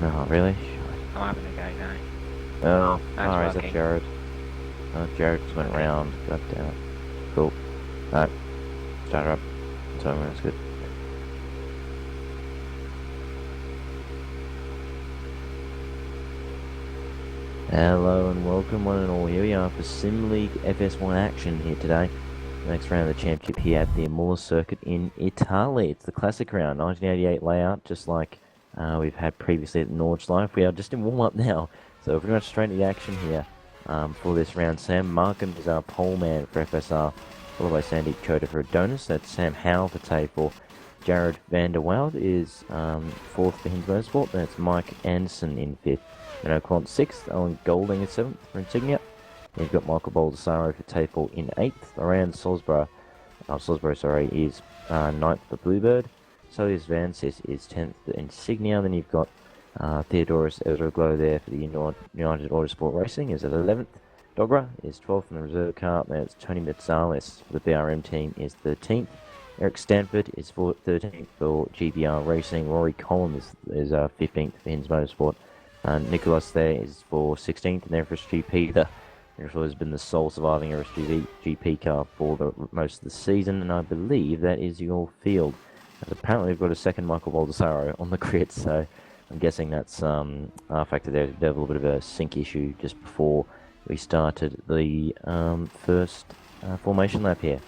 Oh, really? I'm having a go now. Oh, That's alright, is that working. Jared? Oh, Jared just went Okay. round. God damn it. Cool. Alright, start her up. So that's good. Hello and welcome one and all. Here we are for SimLeague FS1 action here today. Next round of the championship here at the Imola circuit in Italy. It's the classic round, 1988 layout, just like we've had previously at Nord's Life. We are just in warm-up now, so pretty much straight into the action here for this round. Sam Markham is our pole man for FSR, followed by Sandeep Chota for Adonis. That's Sam Howell for Tayfor. Jared van der Wild is fourth for Hins Motorsport. That's Mike Anderson in fifth. Quant sixth. Owen Golding is seventh for Insignia. You've got Michael Baldessaro for Tayfor in 8th. Around Salisbury, is 9th for Bluebird. So is Vansis is 10th for Insignia. Then you've got Theodorus Ezraglo there for the United Autosport Racing is at 11th. Dogra is 12th in the reserve car. Then it's Tony Metzales for the BRM team is 13th. Eric Stanford is 13th for GBR Racing. Rory Collins is 15th for Hins Motorsport. Nicholas there is for 16th in the FS GP. Therefore, has been the sole surviving GP car for most of the season, and I believe that is your field. As apparently, we've got a second Michael Baldessaro on the grid, so I'm guessing that's factor there. There was a little bit of a sync issue just before we started the first formation lap here.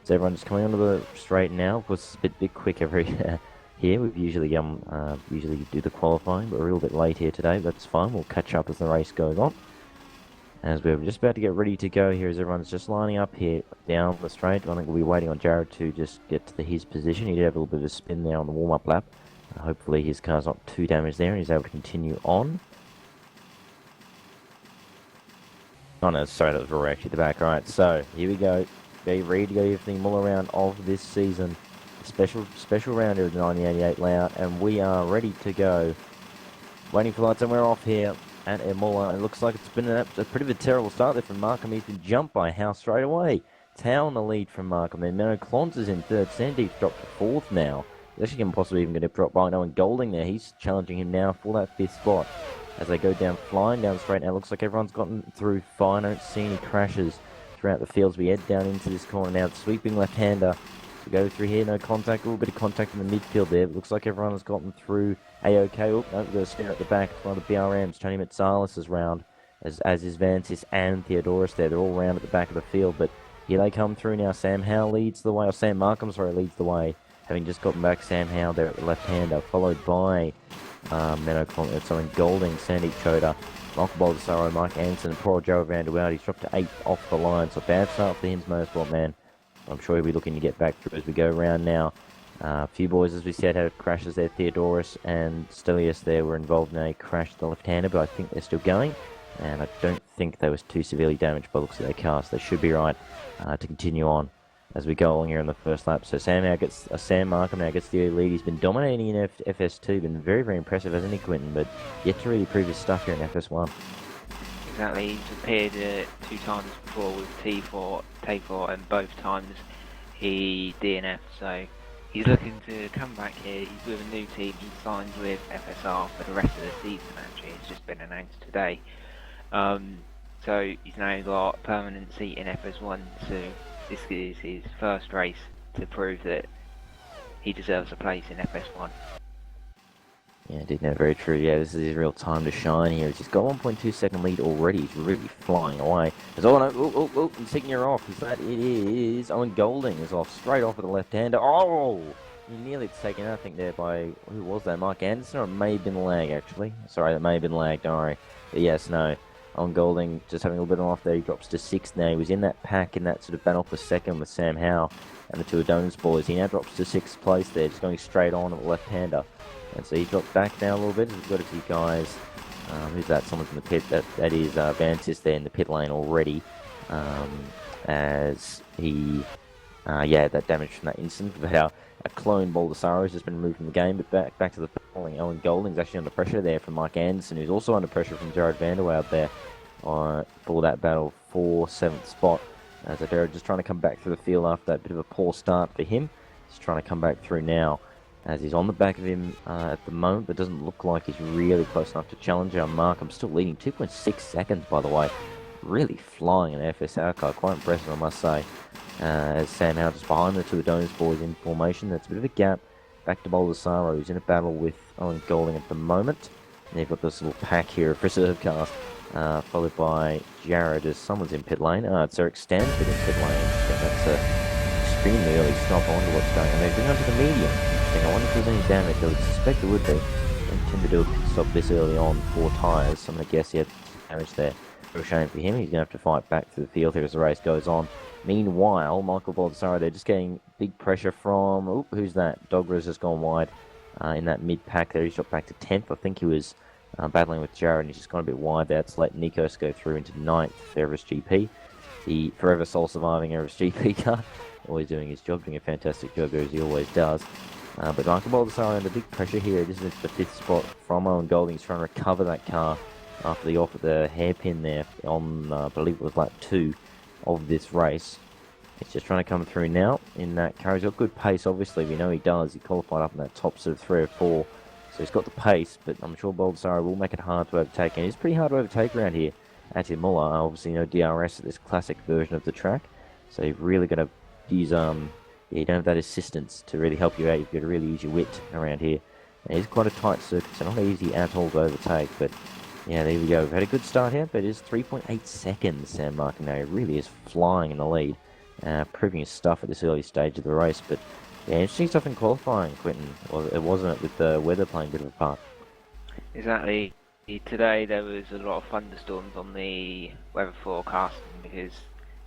So everyone's just coming onto the straight now. Of course, it's a bit quick every here. We've usually do the qualifying, but we're a little bit late here today. But that's fine. We'll catch up as the race goes on. As we're just about to get ready to go here, as everyone's just lining up here down the straight. I think we'll be waiting on Jared to just get to his position. He did have a little bit of a spin there on the warm-up lap. Hopefully his car's not too damaged there and he's able to continue on. Oh no, sorry, that was Rory actually at the back. Alright, so here we go. Be ready to go here for the Imola round of this season. A special round here of the 1988 layout, and we are ready to go. Waiting for lights, and we're off here at Imola. It looks like it's been a pretty bit terrible start there from Markham. He's been jumped by Howe straight away. Tao in the lead from Markham. Then Menno Clons is in third. Sandeep's dropped to fourth now. He's actually going to possibly even get a drop by Owen Golding there. He's challenging him now for that fifth spot. As they go down, flying down straight. Now it looks like everyone's gotten through fine. I don't see any crashes throughout the fields. We head down into this corner now. Sweeping left-hander. To go through here, no contact, a little bit of contact in the midfield there. But looks like everyone has gotten through A-OK. Oh, no, we've got a stare at the back. It's one of the BRMs. Tony Metsalis is round, as is Vansis and Theodorus there. They're all round at the back of the field, but here they come through now. Sam Howe leads the way, or Sam Markham, sorry, leads the way. Having just gotten back, Sam Howe there at the left-hander, followed by Owen Golding, Sandy Chota, Michael Baldessaro, Mike Anderson, and poor Joe van der Wild. He's dropped to 8th off the line, so bad start for Hins Motorsport, man. I'm sure he'll be looking to get back through as we go around now. A few boys, as we said, had crashes there. Theodorus and Stelius there were involved in a crash to the left-hander, but I think they're still going. And I don't think they was too severely damaged by the looks of their car, so they should be right to continue on as we go along here in the first lap. So Sam Markham now gets the lead. He's been dominating in FS2, been very, very impressive, hasn't he, Quinton? But yet to really prove his stuff here in FS1. Exactly. He's appeared 2 times before with Tayfor, and both times he DNF'd. So he's looking to come back here. He's with a new team. He signed with FSR for the rest of the season. Actually, it's just been announced today. So he's now got a permanent seat in FS1. So this is his first race to prove that he deserves a place in FS1. Yeah, did know, very true. Yeah, this is his real time to shine here. He's just got 1.2 second lead already. He's really flying away. As Insignia off. Is that it is? Owen Golding is off, straight off with the left-hander. Oh! He nearly taken out, I think, there by, who was that? Mike Anderson, or it may have been Lag, actually. Sorry, that may have been Lag, don't worry. But yes, no. Owen Golding just having a little bit off there. He drops to 6th now. He was in that pack, in that sort of battle for second with Sam Howe and the two Adonis boys. He now drops to 6th place there, just going straight on at the left-hander. And so he dropped back now a little bit. We've got a few guys. Who's that? Someone's in the pit. That is Vansis there in the pit lane already. As he, that damage from that incident. But our clone Baldessaro has just been removed from the game. But back to the following. Owen Golding's actually under pressure there from Mike Anderson, who's also under pressure from Jared van der Wild there for that battle for 7th spot. As Jared just trying to come back through the field after that bit of a poor start for him. Just trying to come back through now. as he's on the back of him at the moment, but doesn't look like he's really close enough to challenge our mark. I'm still leading 2.6 seconds, by the way. Really flying an FSR car, quite impressive, I must say. As Sam Howe just behind the two Adonis boys in formation. That's a bit of a gap. Back to Baldessaro, who's in a battle with Owen Golding at the moment. And they've got this little pack here of reserve cars, followed by Jared as someone's in pit lane. It's Eric Stanford in pit lane. That's a extremely early stop. I wonder what's going on. They've been onto the medium. I wonder if there's any damage. I would suspect there would be. They tend to do a pit stop this early on, 4 tyres. So I'm going to guess he had damage there. A shame for him. He's going to have to fight back through the field here as the race goes on. Meanwhile, Michael Baldessaro, they're just getting big pressure from... Oop, who's that? Dogra's just gone wide in that mid-pack there. He's dropped back to 10th. I think he was battling with Jared, and he's just gone a bit wide there. To let Nikos go through into 9th for Everest GP. The forever sole-surviving Everest GP car. Always doing his job, doing a fantastic job there, as he always does. But Michael Baldessaro under big pressure here. This is the 5th spot from Owen Golding. He's trying to recover that car after the off at the hairpin there on, I believe it was lap 2 of this race. He's just trying to come through now in that car. He's got good pace, obviously. We know he does. He qualified up in that top sort of 3 or 4. So he's got the pace, but I'm sure Baldessaro will make it hard to overtake. And it's pretty hard to overtake around here at Imola. Obviously, no DRS at this classic version of the track. So you've really got to use, you don't have that assistance to really help you out. You've got to really use your wit around here. And it's quite a tight circuit, so not easy at all to overtake, but yeah, there we go. We've had a good start here, but it is 3.8 seconds, Sam Martin now. He really is flying in the lead, proving his stuff at this early stage of the race. But yeah, interesting stuff in qualifying, Quentin. Well, it wasn't it, with the weather playing a bit of a part. Exactly. Today there was a lot of thunderstorms on the weather forecast because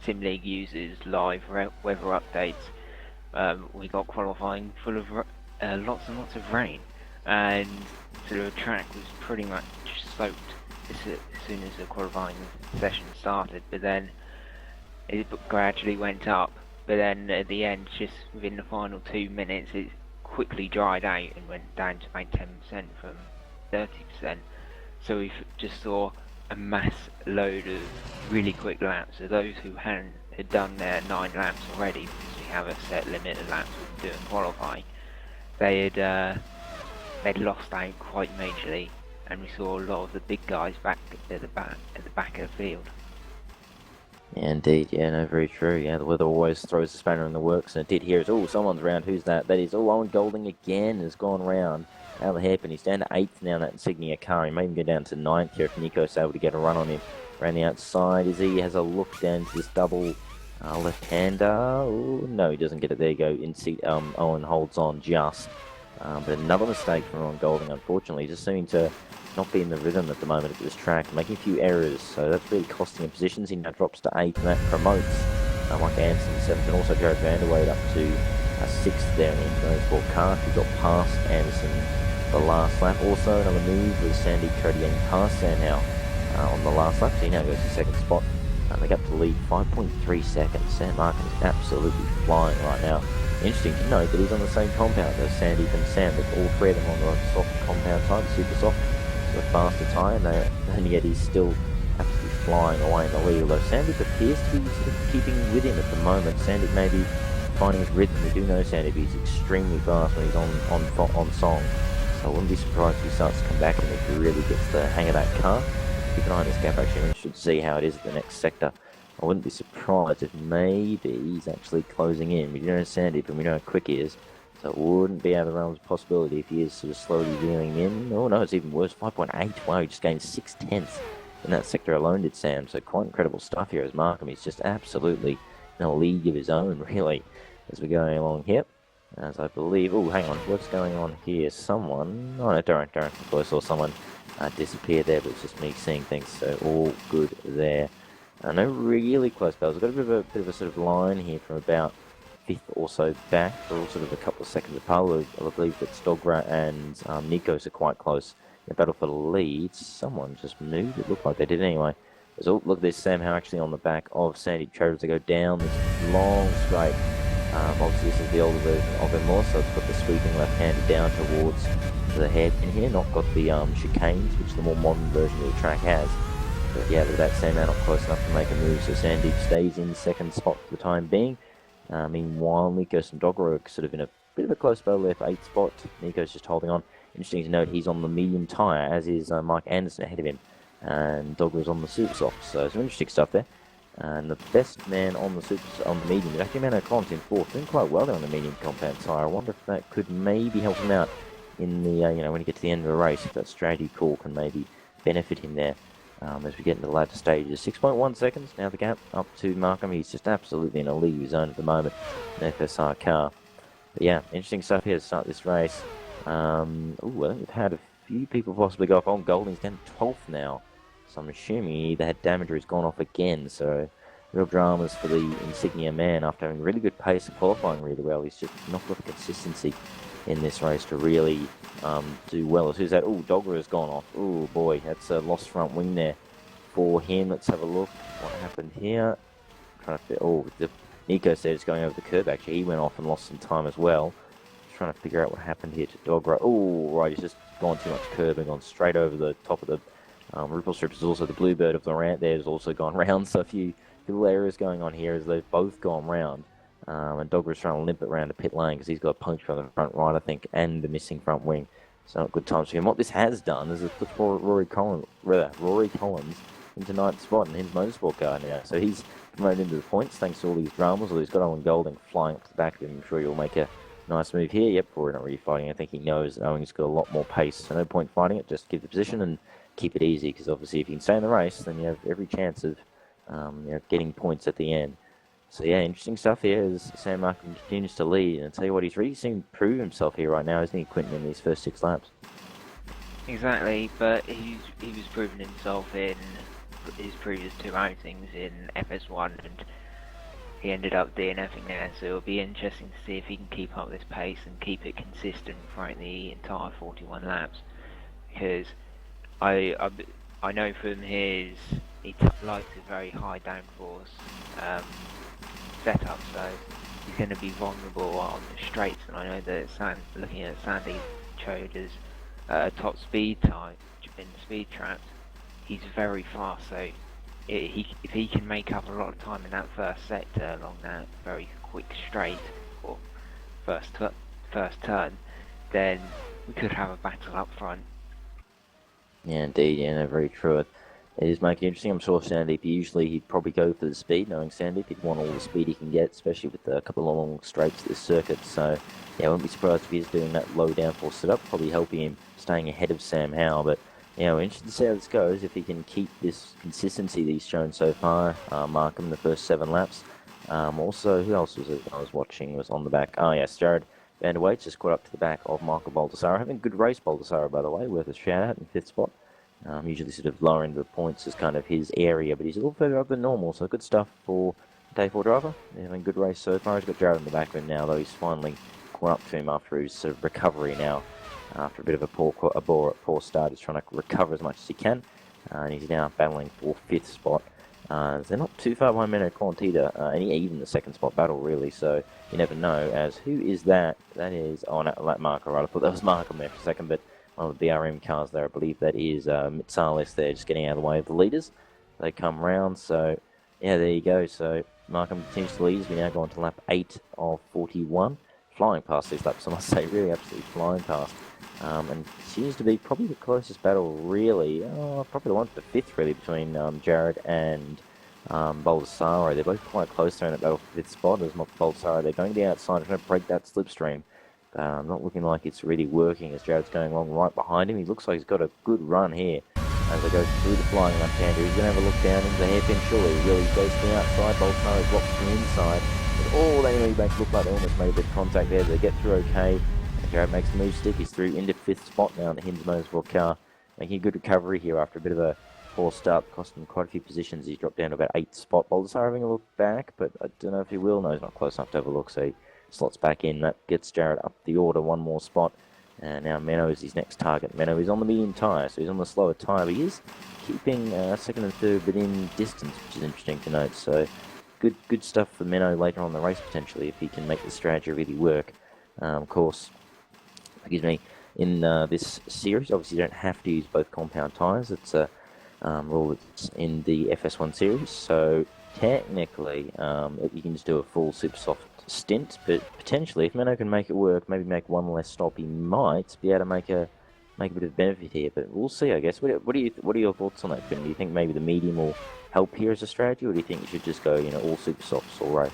SimLeague uses live weather updates. We got qualifying full of lots and lots of rain, and so the track was pretty much soaked as soon as the qualifying session started, but then it gradually went up, but then at the end, just within the final 2 minutes, it quickly dried out and went down to about 10% from 30%. So we just saw a mass load of really quick laps. So those who had done their 9 laps already, because we have a set limit of laps we can do in qualifying, they'd lost out quite majorly, and we saw a lot of the big guys back at the back of the field. Yeah, indeed, yeah, no, very true. Yeah, the weather always throws a spanner in the works, and it did here. Oh, someone's round. Who's that? That is, Owen Golding again has gone round. Out of the hairpin. He's down to 8th now in that Insignia car. He may even go down to 9th here if Nico's able to get a run on him. Around the outside, as he has a look down to this double left-hander. Oh, no, he doesn't get it. There you go. Owen holds on just. But another mistake from Owen Golding, unfortunately. Just seeming to not be in the rhythm at the moment of this track, making a few errors. So that's really costing him positions. He now drops to 8th, and that promotes Mike Anderson 7th, and also Jared Vanderwade up to 6th there in the Infinity car. He got past Anderson the last lap. Also, another move was Sandy Trodian past Sandhow on the last lap. So he now goes to 2nd spot. They got to lead 5.3 seconds. Sam Martin is absolutely flying right now. Interesting to note that he's on the same compound as Sandy and Sam. But all 3 of them on the soft compound side, super soft, so a faster tyre, and yet he's still absolutely flying away in the lead. Although Sandy appears to be sort of keeping with him at the moment. Sandy may be finding his rhythm. We do know Sandy, but he's extremely fast when he's on song. So I wouldn't be surprised if he starts to come back and if he really gets the hang of that car. Keep an eye on this gap, actually. We should see how it is at the next sector. I wouldn't be surprised if maybe he's actually closing in. We do know Sandy, but we know how quick he is. So it wouldn't be out of the realms of possibility if he is sort of slowly reeling in. Oh no, it's even worse. 5.8. Wow, he just gained 6/10 in that sector alone, did Sam. So quite incredible stuff here as Markham. He's just absolutely in a league of his own, really, as we're going along here. As I believe... Oh, hang on. What's going on here? Someone... Oh, no, don't. I thought I saw someone disappear there, but it's just me seeing things. So all good there. No really close battles. I've got a bit of a sort of line here from about 5th or so back. They're all sort of a couple of seconds apart. I believe that Stogra and Nikos are quite close in the battle for the lead. Someone just moved. It looked like they did anyway. Look at this. Sam Howe actually on the back of Sandy Traders. They go down this long straight. Obviously this is the older version of Imola, so it's got the sweeping left-hander down towards the hairpin here, not got the chicanes, which the more modern version of the track has. But yeah, with that Sam Howe not close enough to make a move, so Sandy stays in 2nd spot for the time being. Meanwhile, Nikos and Dogger are sort of in a bit of a close battle there for 8th spot. Nico's just holding on. Interesting to note, he's on the medium tyre, as is Mike Anderson ahead of him. And Dogger's on the super soft, so some interesting stuff there. And the best man on the medium is actually Mano Collins in 4th, doing quite well there on the medium compound tyre. I wonder if that could maybe help him out in the when he gets to the end of a race, if that strategy call can maybe benefit him there as we get into the latter stages. 6.1 seconds now the gap up to Markham. He's just absolutely in a lead zone at the moment, an FSR car. But yeah, interesting stuff here to start this race. I think we've had a few people possibly go off. Oh, Golding's down to 12th now, so I'm assuming he either had damage or he's gone off again. So real dramas for the Insignia man after having really good pace and qualifying really well. He's just not got the consistency in this race to really do well. As soon as that, Dogger has gone off. Oh boy, that's a lost front wing there for him. Let's have a look what happened here. Nico said it's going over the curb. Actually, he went off and lost some time as well. Just trying to figure out what happened here to Dogger. Oh, right, he's just gone too much curb and gone straight over the top of the ripple strips. There's also the Bluebird of the ramp there has also gone round. So a few little errors going on here as they've both gone round. And Dogger's trying to limp it around the pit lane because he's got a puncture on the front right, I think, and the missing front wing. So not good times for him. What this has done is it puts Rory Collins into 9th spot in his motorsport car now. So he's promoted into the points thanks to all these dramas. Although he's got Owen Golding flying up to the back of him. I'm sure he'll make a nice move here. Yep, Rory not really fighting. I think he knows that Owen's got a lot more pace. So no point fighting it. Just keep the position and keep it easy. Because obviously if you can stay in the race, then you have every chance of getting points at the end. So yeah, interesting stuff here as Sam Markham continues to lead. And I'll tell you what, he's really seemed to prove himself here right now, isn't he, Quinton, in these first 6 laps? Exactly, but he was proving himself in his previous 2 outings in FS1, and he ended up DNFing there. So it'll be interesting to see if he can keep up this pace and keep it consistent throughout the entire 41 laps. Because I know from he likes a very high downforce setup, so he's going to be vulnerable on the straights. And I know that looking at Sandy showed as top speed type in the speed traps, he's very fast. So if he can make up a lot of time in that first sector along that very quick straight or first turn, then we could have a battle up front. Yeah, indeed. Yeah, no, very true. It is making it interesting. I'm sure Sandeep, usually he'd probably go for the speed, knowing Sandeep, he'd want all the speed he can get, especially with a couple of long straights this circuit. So, yeah, I wouldn't be surprised if he's doing that low downforce setup, probably helping him staying ahead of Sam Howell. But, we're interested to see how this goes, if he can keep this consistency that he's shown so far. Markham, the first 7 laps. Also, who else was it I was watching was on the back? Oh, yes, Jared Van der Waits just caught up to the back of Michael Baldassare. Having a good race, Baldassare, by the way, worth a shout out in 5th spot. Usually sort of lower end of the points is kind of his area, but he's a little further up than normal, so good stuff for Day 4 driver. They're having a good race so far. He's got Jared in the back of him now, though he's finally caught up to him after his sort of recovery now. After a bit of a poor start, he's trying to recover as much as he can, and he's now battling for 5th spot. They're not too far behind Mano Collins either, and even the 2nd spot battle, really, so you never know. As who is that? That is, that Marker, right? I thought that was Markham there for a second, but one of the BRM cars there, I believe that is Mitsalis there, just getting out of the way of the leaders. They come round, so yeah, there you go. So Markham continues to lead as we now go on to lap 8 of 41. Flying past these laps, I must say, really absolutely flying past. And continues to be probably the closest battle, really, probably the one for 5th, really, between Jared and Baldassare. They're both quite close there in that battle for 5th spot. As Baldassare, they're going to the outside, trying to break that slipstream. Not looking like it's really working as Jared's going along right behind him. He looks like he's got a good run here as they go through the flying left-hander. He's going to have a look down into the hairpin, surely. He really goes to the outside. Baldassare blocks from the inside. But they really make it look like they almost made a bit of contact there. They get through okay. And Jared makes the move stick. He's through into 5th spot now in the Hinds Motorsport car. Making a good recovery here after a bit of a poor start. Cost him quite a few positions. He's dropped down to about 8th spot. Baldassare having a look back, but I don't know if he will. No, he's not close enough to have a look, so he slots back in. That gets Jared up the order one more spot. And now Menno is his next target. Menno is on the medium tyre, so he's on the slower tyre. But he is keeping 2nd and 3rd within distance, which is interesting to note. So good stuff for Menno later on in the race, potentially, if he can make the strategy really work. Of course, in this series, obviously you don't have to use both compound tyres. It's a rule that's in the FS1 series. So technically, you can just do a full super soft stint, but potentially, if Menno can make it work, maybe make one less stop, he might be able to make a bit of benefit here. But we'll see, I guess. What are your thoughts on that, Finn? Do you think maybe the medium will help here as a strategy, or do you think you should just go, all super softs all race?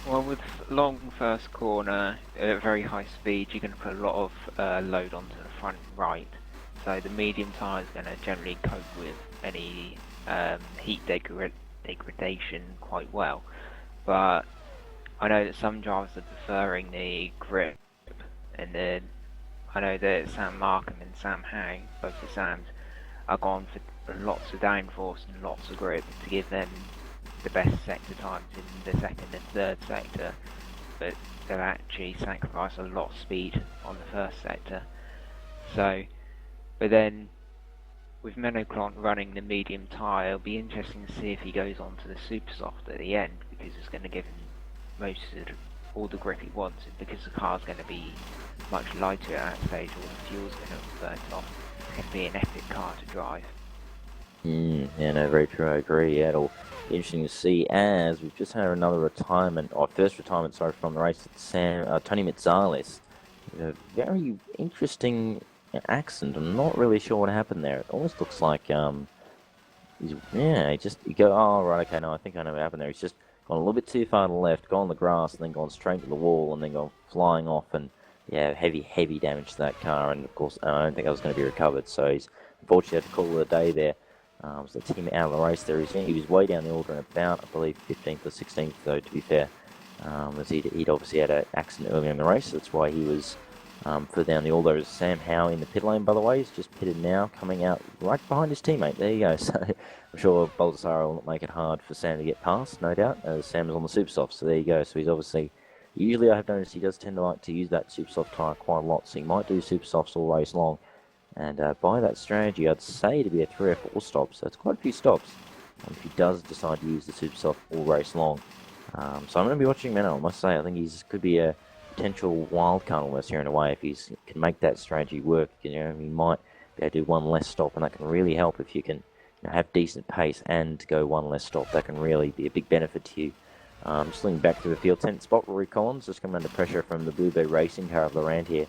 Well, with long first corner at very high speed, you're going to put a lot of load onto the front right. So the medium tyre is going to generally cope with any heat degradation quite well. But I know that some drivers are preferring the grip, and then I know that Sam Markham and Sam Hang, both the Sams, are gone for lots of downforce and lots of grip to give them the best sector times in the second and third sector, but they'll actually sacrifice a lot of speed on the first sector. So, but then with Menoclont running the medium tyre, it'll be interesting to see if he goes on to the super soft at the end, because it's going to give him all the grip he wants, and because the car's going to be much lighter at that stage, all the fuel's going to have burnt off. It's going to be an epic car to drive. Yeah, no, very true. I agree. Yeah, it'll be interesting to see, as we've just had another retirement, or first retirement, sorry, from the race. Tony Mitzalis. A very interesting accent. I'm not really sure what happened there. It almost looks like you go. Oh, right, okay, no, I think I know what happened there. He's just gone a little bit too far to the left, gone on the grass, and then gone straight to the wall, and then gone flying off, and yeah, heavy damage to that car. And of course, I don't think that was going to be recovered. So he's unfortunately had to call it a day there. So that's him out of the race there. He was way down the order in about, I believe, 15th or 16th, though, to be fair. As he'd obviously had an accident earlier in the race. That's why he was further down the order. There's Sam Howe in the pit lane, by the way. He's just pitted now, coming out right behind his teammate. There you go. So I'm sure Baldassare will make it hard for Sam to get past, no doubt, as Sam is on the super soft. So there you go. So he's obviously, usually I have noticed he does tend to like to use that super soft tyre quite a lot. So he might do super softs all race long. And by that strategy, I'd say to be a 3 or 4 stops. So it's quite a few stops if he does decide to use the super soft all race long. So I'm going to be watching Menno, I must say. I think he could be a potential wild card almost here in a way. If he can make that strategy work, he might be able to do one less stop, and that can really help if you can have decent pace and go one less stop. That can really be a big benefit to you. Just looking back to the field, 10th spot, Rory Collins just coming under pressure from the Blue Bay Racing car of Laurent here.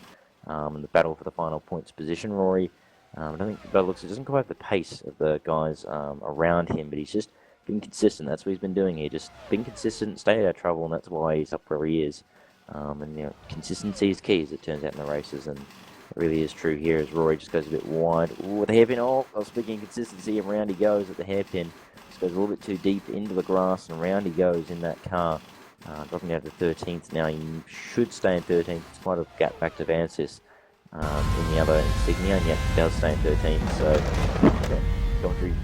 In the battle for the final points position. Rory, I don't think by the looks, it doesn't quite have the pace of the guys around him, but he's just been consistent. That's what he's been doing here, just being consistent, stay out of trouble, and that's why he's up where he is. And consistency is key, as it turns out in the races, and it really is true here as Rory just goes a bit wide. Ooh, the hairpin, speaking of consistency, and round he goes at the hairpin. Just goes a little bit too deep into the grass, and round he goes in that car. Dropping down to 13th now. He should stay in 13th. It's quite a gap back to Vansis in the other insignia, and yet he does stay in 13th. So,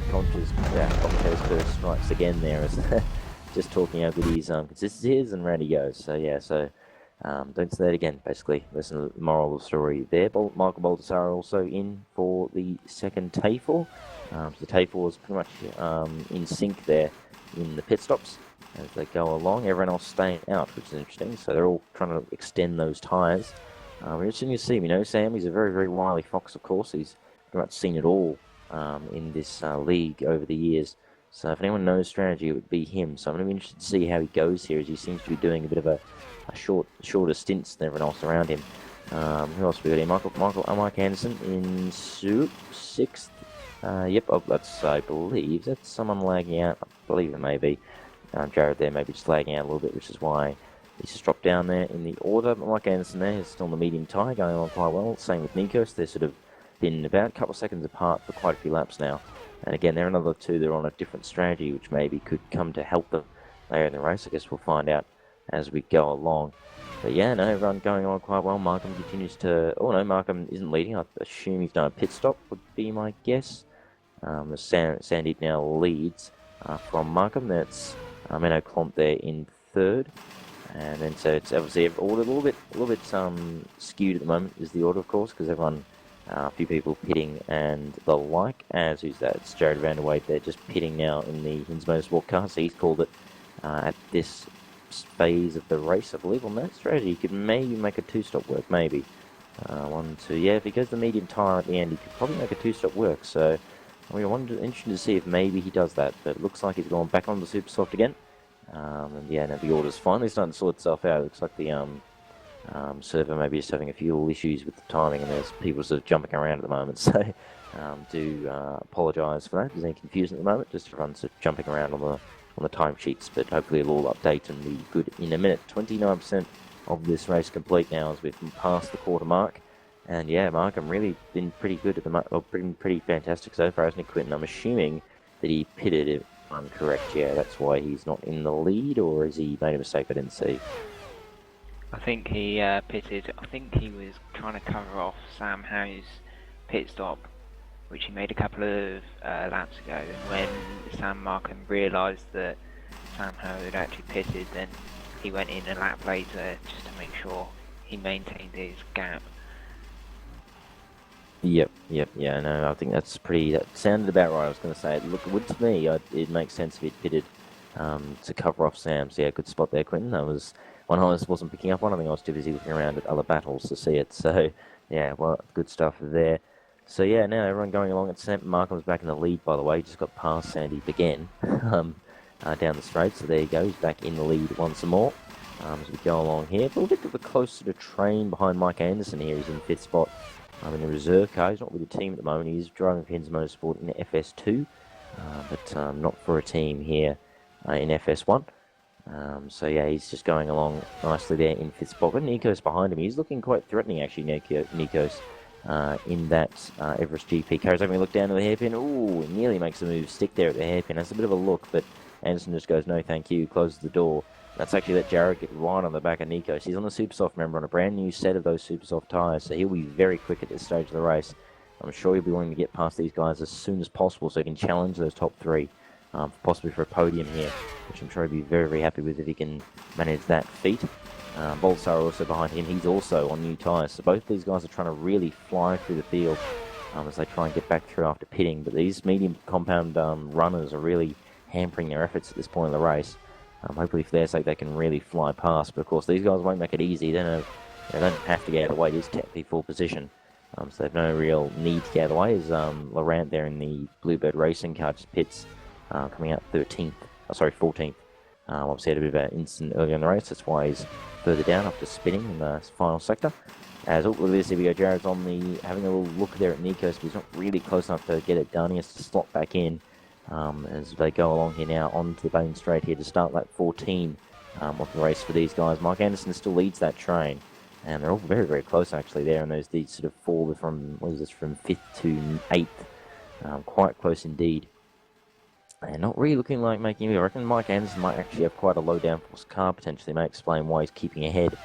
commentator's curse strikes again there as just talking how good his consistency is, and round he goes. So, yeah, don't say that again, basically. Listen to the moral of the story there. Michael Baldassare also in for the second T4. So the T4 was pretty much in sync there in the pit stops as they go along. Everyone else staying out, which is interesting. So they're all trying to extend those tyres. We're interesting to see him. Sam, he's a very, very wily fox, of course. He's pretty much seen it all in this league over the years. So if anyone knows strategy, it would be him. So I'm going to be interested to see how he goes here, as he seems to be doing a bit of a shorter stints than everyone else around him. Who else we got here? Mike Anderson in 6th. Yep, I believe that's someone lagging out. I believe it may be. Jared there maybe just lagging out a little bit, which is why he's just dropped down there in the order. But Mike Anderson there is still in the medium tyre, going on quite well. Same with Nikos. They've sort of been about a couple of seconds apart for quite a few laps now. And again, they're another two that are on a different strategy, which maybe could come to help them later in the race. I guess we'll find out as we go along. But yeah, no, everyone going on quite well. Markham continues to... Oh no, Markham isn't leading. I assume he's done a pit stop, would be my guess. Sandeep now leads from Markham. That's Menno Klomp there in 3rd. And then so it's obviously order a little bit skewed at the moment is the order, of course, because everyone, a few people pitting and the like. As who's that? It's Jared Vanderwayt there, just pitting now in the Hinds Motorsport car. So he's called it at this phase of the race, I believe. On that strategy, he could maybe make a 2-stop work, maybe. 1, 2, yeah. If he goes the medium tyre at the end, he could probably make a 2-stop work. So we're interested to see if maybe he does that. But it looks like he's gone back on the super soft again. And yeah, now the order's finally starting to sort itself out. It looks like the server maybe just having a few little issues with the timing, and there's people sort of jumping around at the moment. So do apologise for that. There's any confusion at the moment. Just everyone's sort of jumping around on the timesheets, but hopefully it'll all update and be good in a minute. 29% of this race complete now as we've passed the quarter mark. And yeah, Markham really been pretty good at the moment. Well, pretty fantastic so far, hasn't he, Quinton? I'm assuming that he pitted, if I'm correct. Yeah, that's why he's not in the lead, or has he made a mistake I didn't see? I think he pitted. I think he was trying to cover off Sam Howe's pit stop, which he made a couple of laps ago. And when Sam Markham realised that Sam Howe had actually pitted, then he went in a lap later just to make sure he maintained his gap. Yep, yeah, no, I think that sounded about right. I was going to say, it looked good to me. It makes sense if he'd pitted to cover off Sam. So yeah, good spot there, Quinton. That was one I wasn't picking up on. I think I was too busy looking around at other battles to see it. So yeah, well, good stuff there. So yeah, now everyone going along at Sam Markham's back in the lead, by the way. He just got past Sandy again down the straight. So there you go. He's back in the lead once more. As we go along here, but a little bit closer to train behind Mike Anderson here. He's in 5th spot. In the reserve car. He's not with the team at the moment. He's driving for Hins Motorsport in FS2, but not for a team here in FS1. So yeah, he's just going along nicely there in 5th spot. But Nikos behind him. He's looking quite threatening, actually, Nikos, in that Everest GP car. He's having a look down to the hairpin. Ooh, nearly makes a move stick there at the hairpin. That's a bit of a look, but Anderson just goes, no thank you, closes the door. That's actually let Jared get right on the back of Nikos. He's on the Supersoft, remember, on a brand new set of those Supersoft tyres, so he'll be very quick at this stage of the race. I'm sure he'll be wanting to get past these guys as soon as possible so he can challenge those top 3, possibly for a podium here, which I'm sure he'll be very, very happy with if he can manage that feat. Bolsar also behind him. He's also on new tyres, so both these guys are trying to really fly through the field as they try and get back through after pitting, but these medium compound runners are really hampering their efforts at this point in the race. Hopefully for their sake they can really fly past, but of course these guys won't make it easy. They don't have to get out of the way. It is technically full position, so they have no real need to get out of the way. As Laurent there in the Bluebird Racing car just pits, coming out 14th. Obviously had a bit of an incident earlier in the race, that's why he's further down after spinning in the final sector. As look at this, here we go, Jared's having a little look there at Nikos, but he's not really close enough to get it done. He has to slot back in. As they go along here now onto the main straight here to start lap 14 of the race for these guys. Mike Anderson still leads that train, and they're all very, very close actually there, and these sort of fall from 5th to 8th, quite close indeed. And not really looking like making it. I reckon Mike Anderson might actually have quite a low downforce car potentially. May explain why he's keeping ahead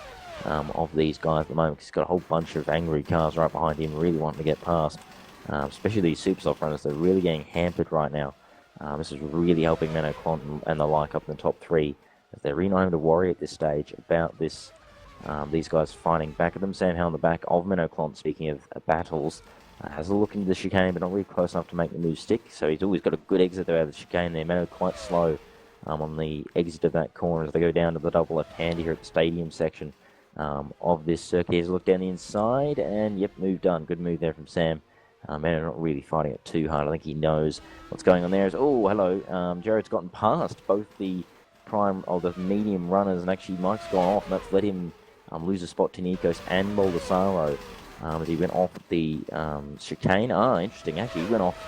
of these guys at the moment, because he's got a whole bunch of angry cars right behind him really wanting to get past, especially these Supersoft runners. They're really getting hampered right now. This is really helping Menno Clont and the like up in the top 3. As they're really not having to worry at this stage about this. These guys fighting back at them. Sam Howe on the back of Menno Clont, speaking of battles, has a look into the chicane, but not really close enough to make the move stick. So he's always got a good exit there out of the chicane there. Menno quite slow on the exit of that corner as they go down to the double left-hander here at the stadium section of this circuit. Here's a look down the inside, and yep, move done. Good move there from Sam. Menno not really fighting it too hard. I think he knows what's going on there. Oh, hello. Jared's gotten past both the the medium runners, and actually Mike's gone off, and that's let him lose a spot to Nikos and Baldessaro as he went off at the chicane. Interesting. Actually, he went off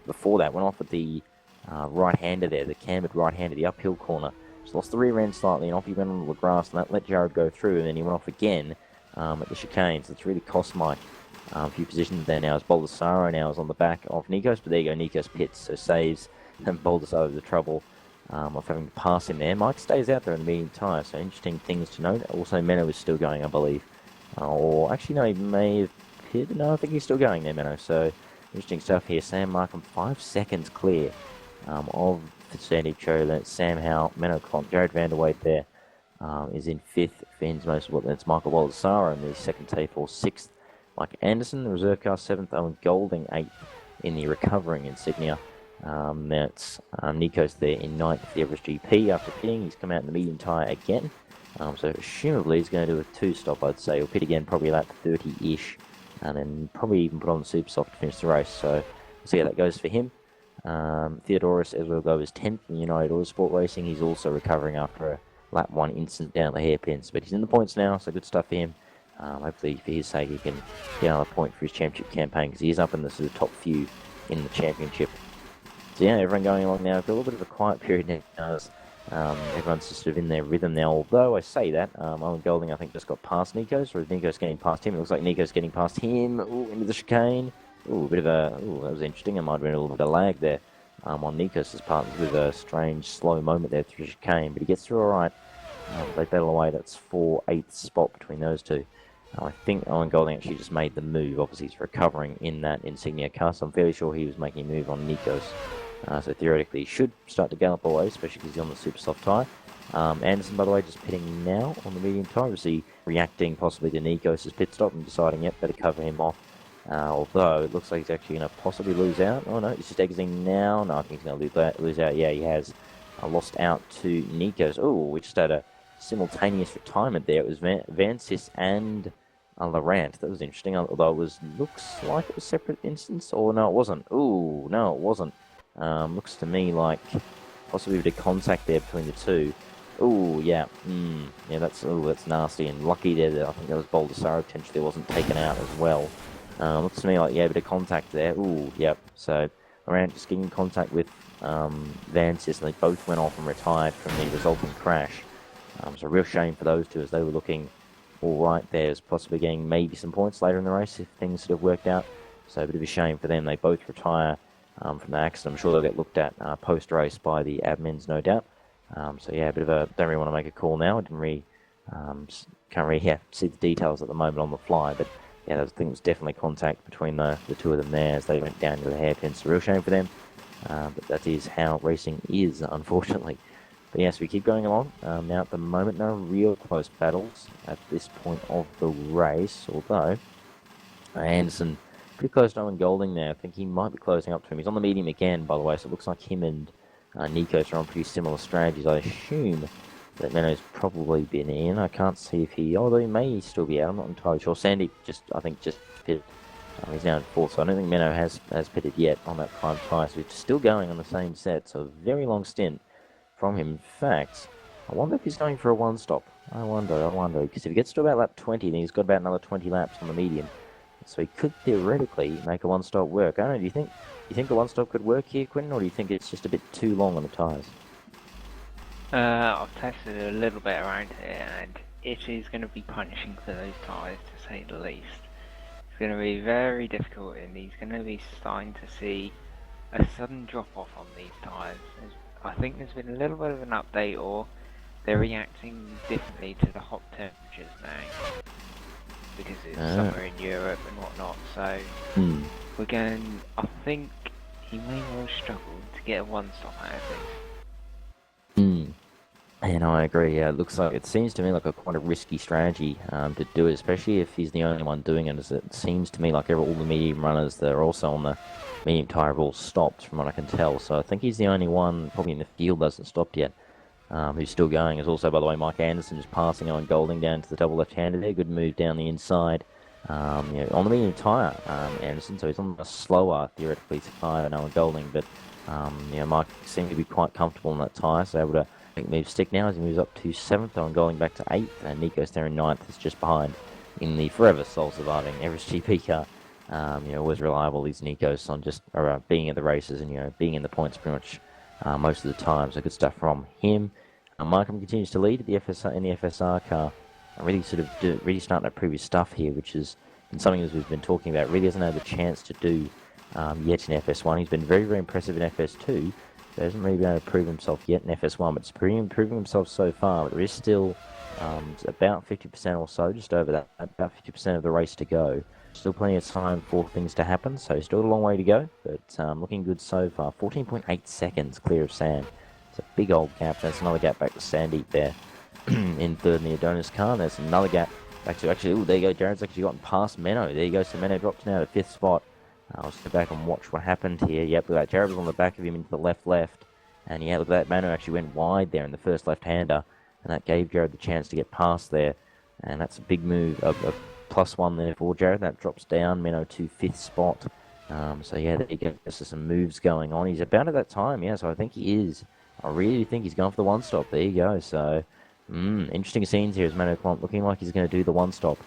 before that. Went off at the right-hander there, the cambered right-hander, the uphill corner. Just lost the rear end slightly, and off he went onto the grass, and that let Jared go through, and then he went off again at the chicane. So it's really cost Mike a few positions there now, as Baldessaro now is on the back of Nikos, but there you go, Nikos pits, so saves Baldessaro the trouble of having to pass him there. Mike stays out there in the medium tyre, so interesting things to note. Also, Menno is still going, I believe. Or actually, no, he may have pitted. No, I think he's still going there, Menno. So, interesting stuff here. Sam Markham 5 seconds clear of Sandy Cho. That's Sam Howe, Menno Clont, Jared Vanderweyde there is in 5th. Fins most of that's Michael Baldessaro in the second T4, 6th. Mike Anderson, the reserve car, 7th. Owen Golding, 8th in the recovering insignia. That's Nikos there in 9th, the Everest GP after pitting. He's come out in the medium tyre again. So presumably he's going to do a 2-stop, I'd say. He'll pit again probably lap 30-ish, and then probably even put on the Supersoft to finish the race. So we'll see how that goes for him. Theodorus Ezreal is 10th in United Autosport Racing. He's also recovering after a lap 1 incident down the hairpins, but he's in the points now, so good stuff for him. Hopefully, for his sake, he can get another point for his championship campaign, because he is up in the sort of top few in the championship. So yeah, everyone going along now. We've got a little bit of a quiet period now. Everyone's just sort of in their rhythm now. Although I say that, Owen Golding I think just got past Nikos, or is Nikos getting past him? It looks like Nikos getting past him. Ooh, into the chicane. Ooh, a bit of a. Ooh, that was interesting. There might have been a little bit of lag there on Nikos' part. It was a strange, slow moment there through the chicane, but he gets through all right. They battle away. That's 4/8 spot between those two. I think Owen Golding actually just made the move. Obviously, he's recovering in that Insignia car, so I'm fairly sure he was making a move on Nikos. So theoretically, he should start to gallop away, especially because he's on the super soft tyre. Anderson, by the way, just pitting now on the medium tyre. Obviously, reacting possibly to Nikos' pit stop and deciding, yep, better cover him off. Although, it looks like he's actually going to possibly lose out. Oh, no, he's just exiting now. No, I think he's going to lose out. Yeah, he has lost out to Nikos. Oh, we just had a simultaneous retirement there. It was Vansis and Laurent. That was interesting, although looks like it was separate instance. Or no, it wasn't. Ooh, no, it wasn't. Looks to me like possibly a bit of contact there between the two. Ooh, yeah. Yeah, that's nasty. And lucky there that I think that was Baldessaro potentially wasn't taken out as well. Looks to me like, yeah, a bit of contact there. Ooh, yep. So Laurent just getting in contact with Vansis, and they both went off and retired from the resulting crash. So a real shame for those two, as they were looking all right there, as possibly getting maybe some points later in the race if things sort of worked out. So a bit of a shame for them. They both retire from the accident. I'm sure they'll get looked at post-race by the admins, no doubt. So yeah, a bit of a, don't really want to make a call now. I can't really see the details at the moment on the fly, but yeah, I think it was definitely contact between the two of them there as they went down to the hairpin. So a real shame for them, but that is how racing is, unfortunately. But yes, we keep going along. Now at the moment, no real close battles at this point of the race, although Anderson pretty close to Owen Golding there. I think he might be closing up to him. He's on the medium again, by the way, so it looks like him and Nikos are on pretty similar strategies. I assume that Menno's probably been in. I can't see if although he may still be out. I'm not entirely sure. Sandy I think just pitted. He's now in fourth, so I don't think Menno has pitted yet on that prime tyre. So he's still going on the same set, so a very long stint from him. In fact, I wonder if he's going for a one-stop. I wonder, because if he gets to about lap 20, then he's got about another 20 laps on the medium. So he could theoretically make a one-stop work. I don't know, do you think a one-stop could work here, Quentin, or do you think it's just a bit too long on the tyres? I've tested it a little bit around here, and it is going to be punishing for those tyres, to say the least. It's going to be very difficult, and he's going to be starting to see a sudden drop-off on these tyres. I think there's been a little bit of an update, or they're reacting differently to the hot temperatures now, because it's summer in Europe and whatnot. So I think he may well struggle to get a one-stop out of this. And I agree. Yeah, it seems to me like quite a risky strategy to do it, especially if he's the only one doing it. As it seems to me like all the medium runners that are also on the medium tyre have all stopped, from what I can tell. So I think he's the only one, probably in the field, hasn't stopped yet, who's still going. There's also, by the way, Mike Anderson just passing on Golding down to the double left-hander there. Good move down the inside. On the medium tyre, Anderson, so he's on the slower, theoretically, tyre than Owen Golding, but Mike seemed to be quite comfortable on that tyre, so able to move stick now as he moves up to 7th, Owen Golding back to 8th, and Nikos there in 9th is just behind in the forever soul-surviving Everest GP car. Always reliable, these Nikos, on just being at the races and being in the points pretty much most of the time, so good stuff from him. Markham continues to lead in the FSR car, and really really starting to prove his stuff here, which is something as we've been talking about. Really hasn't had the chance to do yet in FS1. He's been very, very impressive in FS2. He hasn't really been able to prove himself yet in FS1, but it's proving himself so far. But there is still about 50% or so, just over that, about 50% of the race to go. Still plenty of time for things to happen, so still a long way to go, but looking good so far. 14.8 seconds clear of Sam. It's a big old gap. That's another gap back to Sandeep there in third in the Adonis car. There's another gap back to there you go. Jared's actually gotten past Menno. There you go. So Menno dropped now to 5th spot. I'll just go back and watch what happened here. Yep, look at that. Jared was on the back of him into the left. And yeah, look at that. Menno actually went wide there in the first left-hander. And that gave Jared the chance to get past there. And that's a big move. A +1 there for Jared. That drops down Menno to 5th spot. So yeah, there you go. There's some moves going on. He's about at that time, yeah. So I think he is. I really think he's going for the one stop. There you go. So, interesting scenes here as Mano Clomp looking like he's going to do the one stop,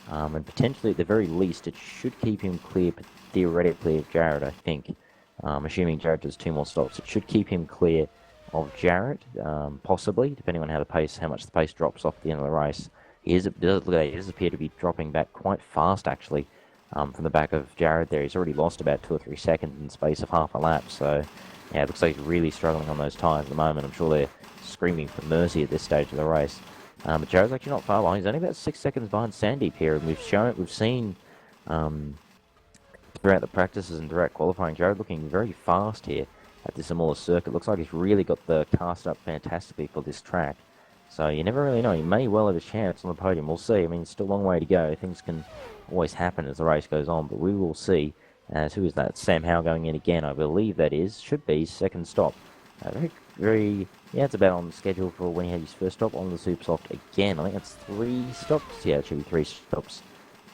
and potentially at the very least it should keep him clear, theoretically, of Jared. I think, assuming Jared does 2 more stops, it should keep him clear of Jared, possibly depending on how much the pace drops off at the end of the race. He does appear to be dropping back quite fast actually from the back of Jared there. He's already lost about 2 or 3 seconds in the space of half a lap. So, yeah, it looks like he's really struggling on those tyres at the moment. I'm sure they're screaming for mercy at this stage of the race. But Jared's actually not far behind. He's only about 6 seconds behind Sandeep here, and we've seen throughout the practices and direct qualifying, Jared looking very fast here at this Imola circuit. Looks like he's really got the car set up fantastically for this track. So you never really know. He may well have a chance on the podium. We'll see. I mean, it's still a long way to go. Things can always happen as the race goes on, but we will see. As who is that? Sam Howe going in again, I believe that is. Should be second stop. Yeah, it's about on the schedule for when he had his first stop on the Super Soft again. I think that's 3 stops. Yeah, it should be 3 stops.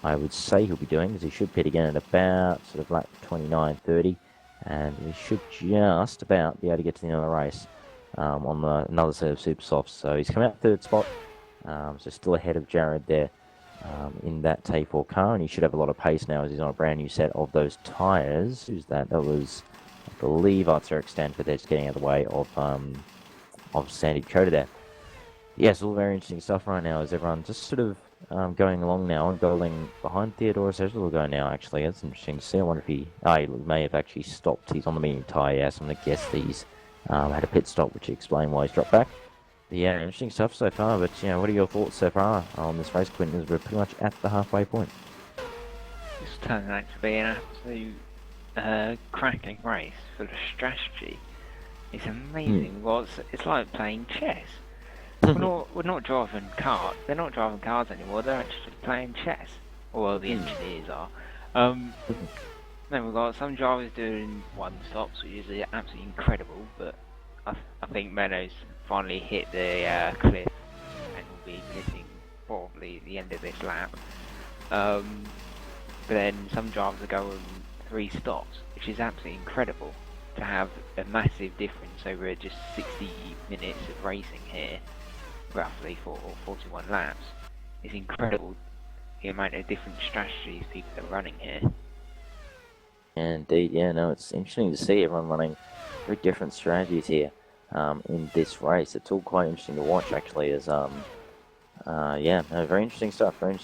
I would say he'll be doing, because he should pit again at about sort of lap 29, 30, and he should just about be able to get to the end of the race on another set of Super Softs. So he's come out 3rd spot, so still ahead of Jared there in that T4 car, and he should have a lot of pace now as he's on a brand new set of those tyres. Who's that? That was, I believe, it's Eric Stanford. They're just getting out of the way of Sandy Coda there. Yes, all very interesting stuff right now as everyone just sort of going along now and Golding behind Theodorus. Ezra will go now, actually. That's interesting to see. I wonder if he may have actually stopped. He's on the medium tyre, yeah, so I'm going to guess that he's had a pit stop, which explains why he's dropped back. But yeah, interesting stuff so far, but you know, what are your thoughts so far on this race, Quinton, as we're pretty much at the halfway point? It's turning out to be an absolute cracking race full of strategy. It's amazing. Well, it's like playing chess. We're not driving cars. They're not driving cars anymore. They're actually playing chess. Or well, the engineers are. Then we've got some drivers doing one stops, which is absolutely incredible. But I think Menno's finally hit the cliff and will be hitting probably at the end of this lap. But then some drivers are going 3 stops, which is absolutely incredible to have a massive difference over just 60 minutes of racing here. Roughly for 41 laps. It's incredible the amount of different strategies people are running here. Indeed, yeah, no, it's interesting to see everyone running very different strategies here in this race. It's all quite interesting to watch, actually, as, yeah, no, very interesting stuff, I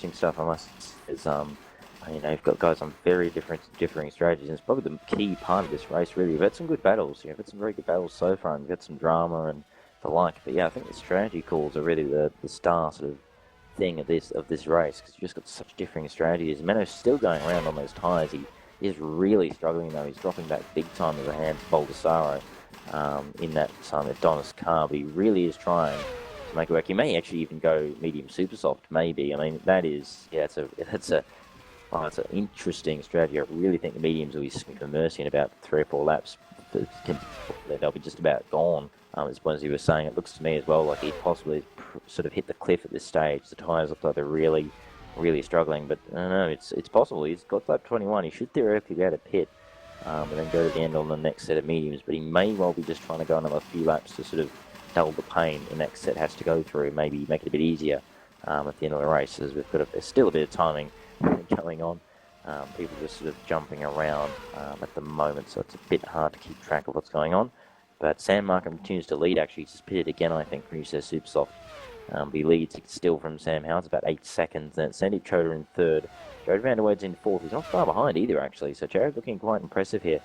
must say, as, you know, you've got guys on very differing strategies, and it's probably the key part of this race, really. We've had some good battles, you've had some very good battles so far, and we've had some drama and the like, but yeah, I think the strategy calls are really the star sort of thing of this race, because you've just got such differing strategies. Menno's still going around on those tyres. He is really struggling though. He's dropping back big time as a hand to Baldessaro in that Adonis car, but he really is trying to make it work. He may actually even go medium super soft, maybe. I mean, that is, yeah, it's an interesting strategy. I really think the mediums will be swinging for mercy in about 3 or 4 laps. They'll be just about gone. As you were saying, it looks to me as well like he possibly sort of hit the cliff at this stage. The tyres look like they're really, really struggling, but I don't know, it's possible. He's got lap 21. He should theoretically be able to pit and then go to the end on the next set of mediums, but he may well be just trying to go another few laps to sort of dull the pain the next set has to go through, maybe make it a bit easier at the end of the race, as there's still a bit of timing going on. People just sort of jumping around at the moment, so it's a bit hard to keep track of what's going on. But Sam Markham continues to lead, actually. He's just pitted again, I think, from UC Super Soft. He leads still from Sam Howe. It's about 8 seconds. Then it's Sandy Choder in 3rd. Jared Vanderwede's in 4th. He's not far behind either, actually. So Jared looking quite impressive here.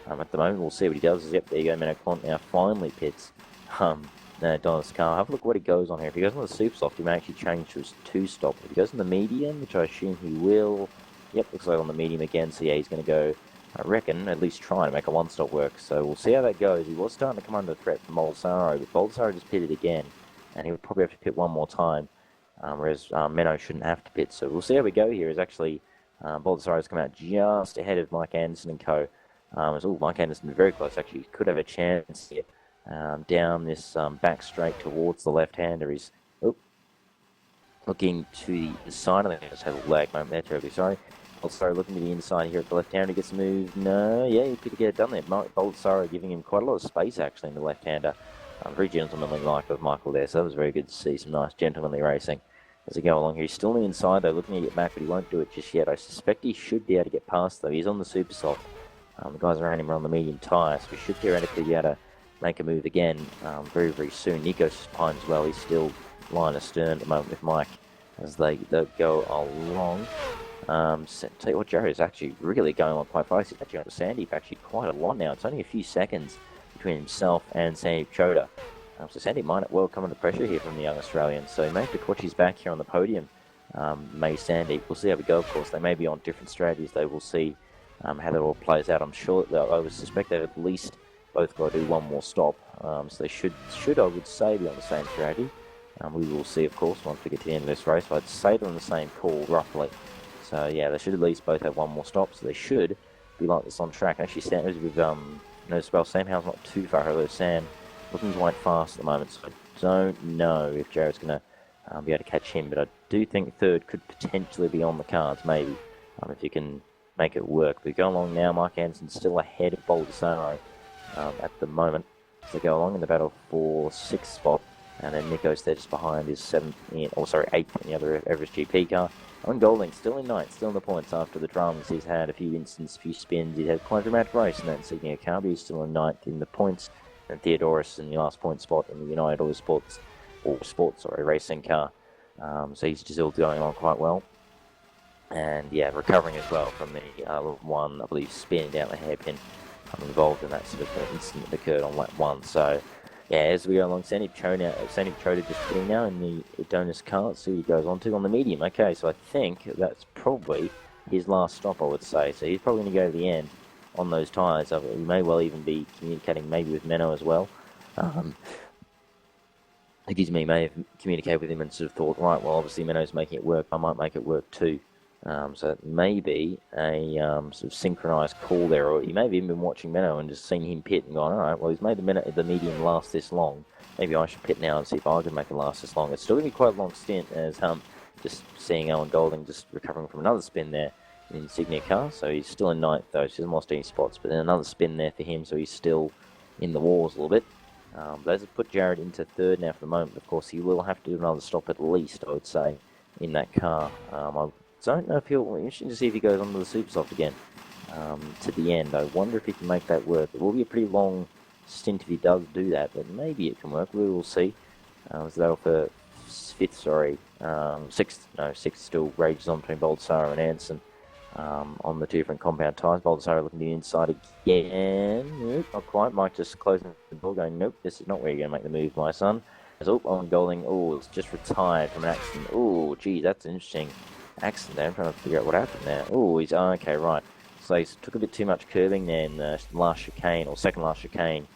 At the moment, we'll see what he does. Yep, there you go. Menno Clont now finally pits Donna's car. Have a look at what he goes on here. If he goes on the Super Soft, he may actually change to his 2 stop. If he goes on the medium, which I assume he will, yep, looks like on the medium again. So yeah, he's going to go, I reckon, at least try to make a 1-stop work. So we'll see how that goes. He was starting to come under threat from Baldessaro, but Baldessaro just pitted again, and he would probably have to pit one more time, whereas Menno shouldn't have to pit. So we'll see how we go here. Is actually Baldessaro's come out just ahead of Mike Anderson and co. Mike Anderson very close, actually. He could have a chance here down this back straight towards the left-hander. He's looking to the side. I think I just had a lag moment there, terribly sorry. Bolsaro looking to the inside here at the left-hander. Gets a move. No, yeah, he could get it done there. Bolsaro giving him quite a lot of space, actually, in the left-hander. Very gentlemanly like with Michael there, so that was very good to see some nice gentlemanly racing as they go along here. He's still on the inside, though, looking to get back, but he won't do it just yet. I suspect he should be able to get past, though. He's on the super soft. The guys around him are on the medium tyre, so we should theoretically be able to make a move again very, very soon. Nico's behind as well. He's still line astern at the moment with Mike as they go along. Tell you what, Jared is actually really going on quite fast. He's actually on Sandeep actually quite a lot now. It's only a few seconds between himself and Sandeep Choda. So Sandeep might well come under pressure here from the young Australian. So he may have to watch his back here on the podium. May Sandeep. We'll see how we go, of course. They may be on different strategies, though. We'll see how that all plays out. I'm sure that I would suspect they've at least both got to do one more stop. So they should, I would say, be on the same strategy. We will see, of course, once we get to the end of this race. But I'd say they're on the same call, roughly. So, yeah, they should at least both have one more stop. So they should be like this on track. Actually, Sam, with Sam Howell's not too far. Although Sam looking quite fast at the moment. So I don't know if Jared's going to be able to catch him. But I do think third could potentially be on the cards, maybe, if you can make it work. But go along now. Mark Anderson's still ahead of Baldessaro at the moment. So they go along in the battle for 6th spot. And then Nico's there just behind his 8th in the other Everest GP car. And Golding still in 9th, still in the points after the dramas he's had. A few instants, a few spins. He's had quite a dramatic race in that insignia car, but he's still in 9th in the points. And Theodorus in the last point spot in the United Auto racing car. So he's still going on quite well. And yeah, recovering as well from the one, I believe, spin down the hairpin. I'm involved in that sort of incident that occurred on lap 1. So yeah, as we go along, Sandeep Choda just putting now in the Adonis car. Let's see what he goes on to on the medium. Okay, so I think that's probably his last stop, I would say. So he's probably going to go to the end on those tyres. He may well even be communicating maybe with Menno as well. May have communicated with him and sort of thought, right, well, obviously Menno's making it work. I might make it work too. So it may be a sort of synchronised call there, or he may have even been watching Menno and just seen him pit and gone, all right, well, he's made the medium last this long. Maybe I should pit now and see if I can make it last this long. It's still going to be quite a long stint as just seeing Owen Golding just recovering from another spin there in the Insignia car. So he's still in 9th, though. He hasn't lost any spots, but then another spin there for him, so he's still in the wars a little bit. Those have put Jared into 3rd now for the moment. Of course, he will have to do another stop at least, I would say, in that car. I don't know if he'll... Interesting to see if he goes onto the super soft again to the end. I wonder if he can make that work. It will be a pretty long stint if he does do that, but maybe it can work. We will see. So that'll for 6th still rages on between Baldessaro and Anderson on the 2 different compound tyres. Baldessaro looking to the inside again. Nope, not quite. Mike just closing the door going, nope, this is not where you're going to make the move, my son. Owen Golding, it's just retired from an accident. Oh, gee, that's an interesting accident there. I'm trying to figure out what happened there. He's okay, right. So he took a bit too much curving there in the last chicane, or second last chicane,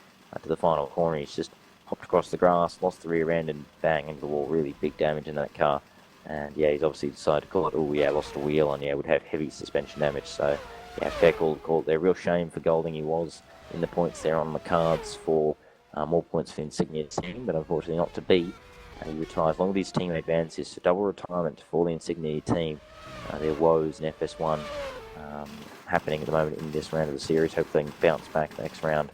to the final corner. He's just hopped across the grass, lost the rear end, and bang into the wall. Really big damage in that car. And yeah, he's obviously decided to call it, lost a wheel, and would have heavy suspension damage. So yeah, fair call to call it there. Real shame for Golding. He was in the points there on the cards for more points for the Insignia team, but unfortunately not to be. He retires along with his teammate Vance. Is a double retirement for the Insignia team. Their woes in FS1 happening at the moment in this round of the series. Hopefully they can bounce back next round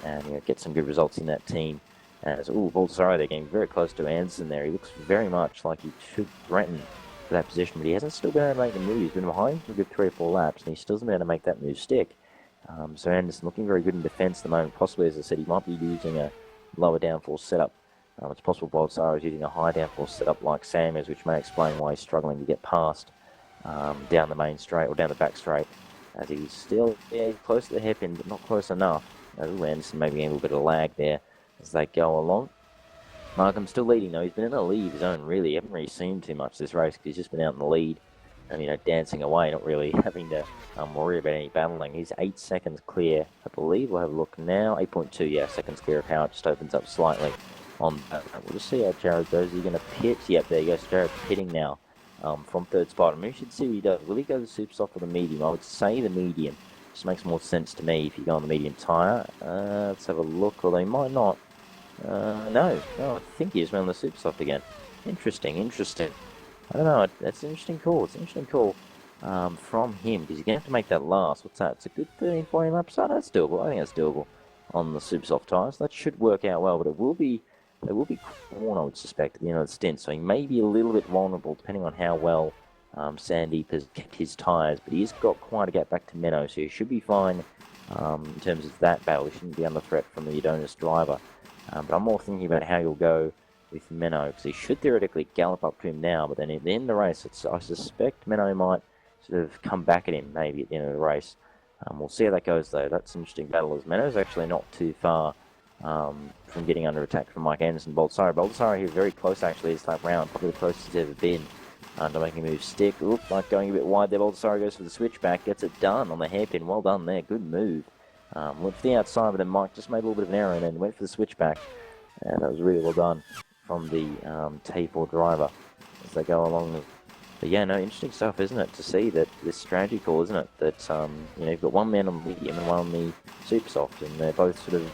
and get some good results in that team. Baldessaro, they're getting very close to Anderson there. He looks very much like he should threaten for that position, but he hasn't still been able to make the move. He's been behind for a good 3 or 4 laps, and he still hasn't been able to make that move stick. So Anderson looking very good in defence at the moment. Possibly, as I said, he might be using a lower downforce setup. It's possible Baldessaro is using a high downforce setup like Sam is, which may explain why he's struggling to get past down the main straight, or down the back straight, as he's still close to the hairpin, but not close enough. Anderson maybe getting a little bit of lag there as they go along. Markham's still leading though. He's been in a lead of his own, really. Haven't really seen too much this race because he's just been out in the lead and dancing away, not really having to worry about any battling. He's 8 seconds clear, I believe. We'll have a look now. 8.2 seconds clear of how it just opens up slightly on that. We'll just see how Jared goes. Is he going to pit? Yep, there he goes. Jared pitting now from 3rd spot. I mean, we should see what he does. Will he go the super soft or the medium? I would say the medium. Just makes more sense to me if you go on the medium tyre. Let's have a look, although he might not. No, I think he's around the super soft again. Interesting. I don't know, that's an interesting call. from him, because you're going to have to make that last. What's that? It's a good 13, 14 laps. Oh, that's doable. I think that's doable on the super soft tyres. That should work out well, but it will be worn, I would suspect, at the end of the stint. So he may be a little bit vulnerable depending on how well Sandeep has kept his tyres, but he's got quite a gap back to Menno, so he should be fine in terms of that battle. He shouldn't be under threat from the Adonis driver. But I'm more thinking about how you'll go with Menno, because he should theoretically gallop up to him now, but then at the end of the race, I suspect Menno might sort of come back at him maybe at the end of the race. We'll see how that goes though. That's an interesting battle, as Menno's actually not too far from getting under attack from Mike Anderson. Baldassare here very close actually this lap round, probably the closest he's ever been to making a move stick. Oop, like going a bit wide there. Baldassare goes for the switchback, gets it done on the hairpin. Well done there, good move. Went for the outside, but then Mike just made a little bit of an error and then went for the switchback. And that was really well done from the T4 driver as they go along. But yeah, no, interesting stuff, isn't it? To see that this strategy call, isn't it? That you've got one man on the medium and one on the super soft, and they're both sort of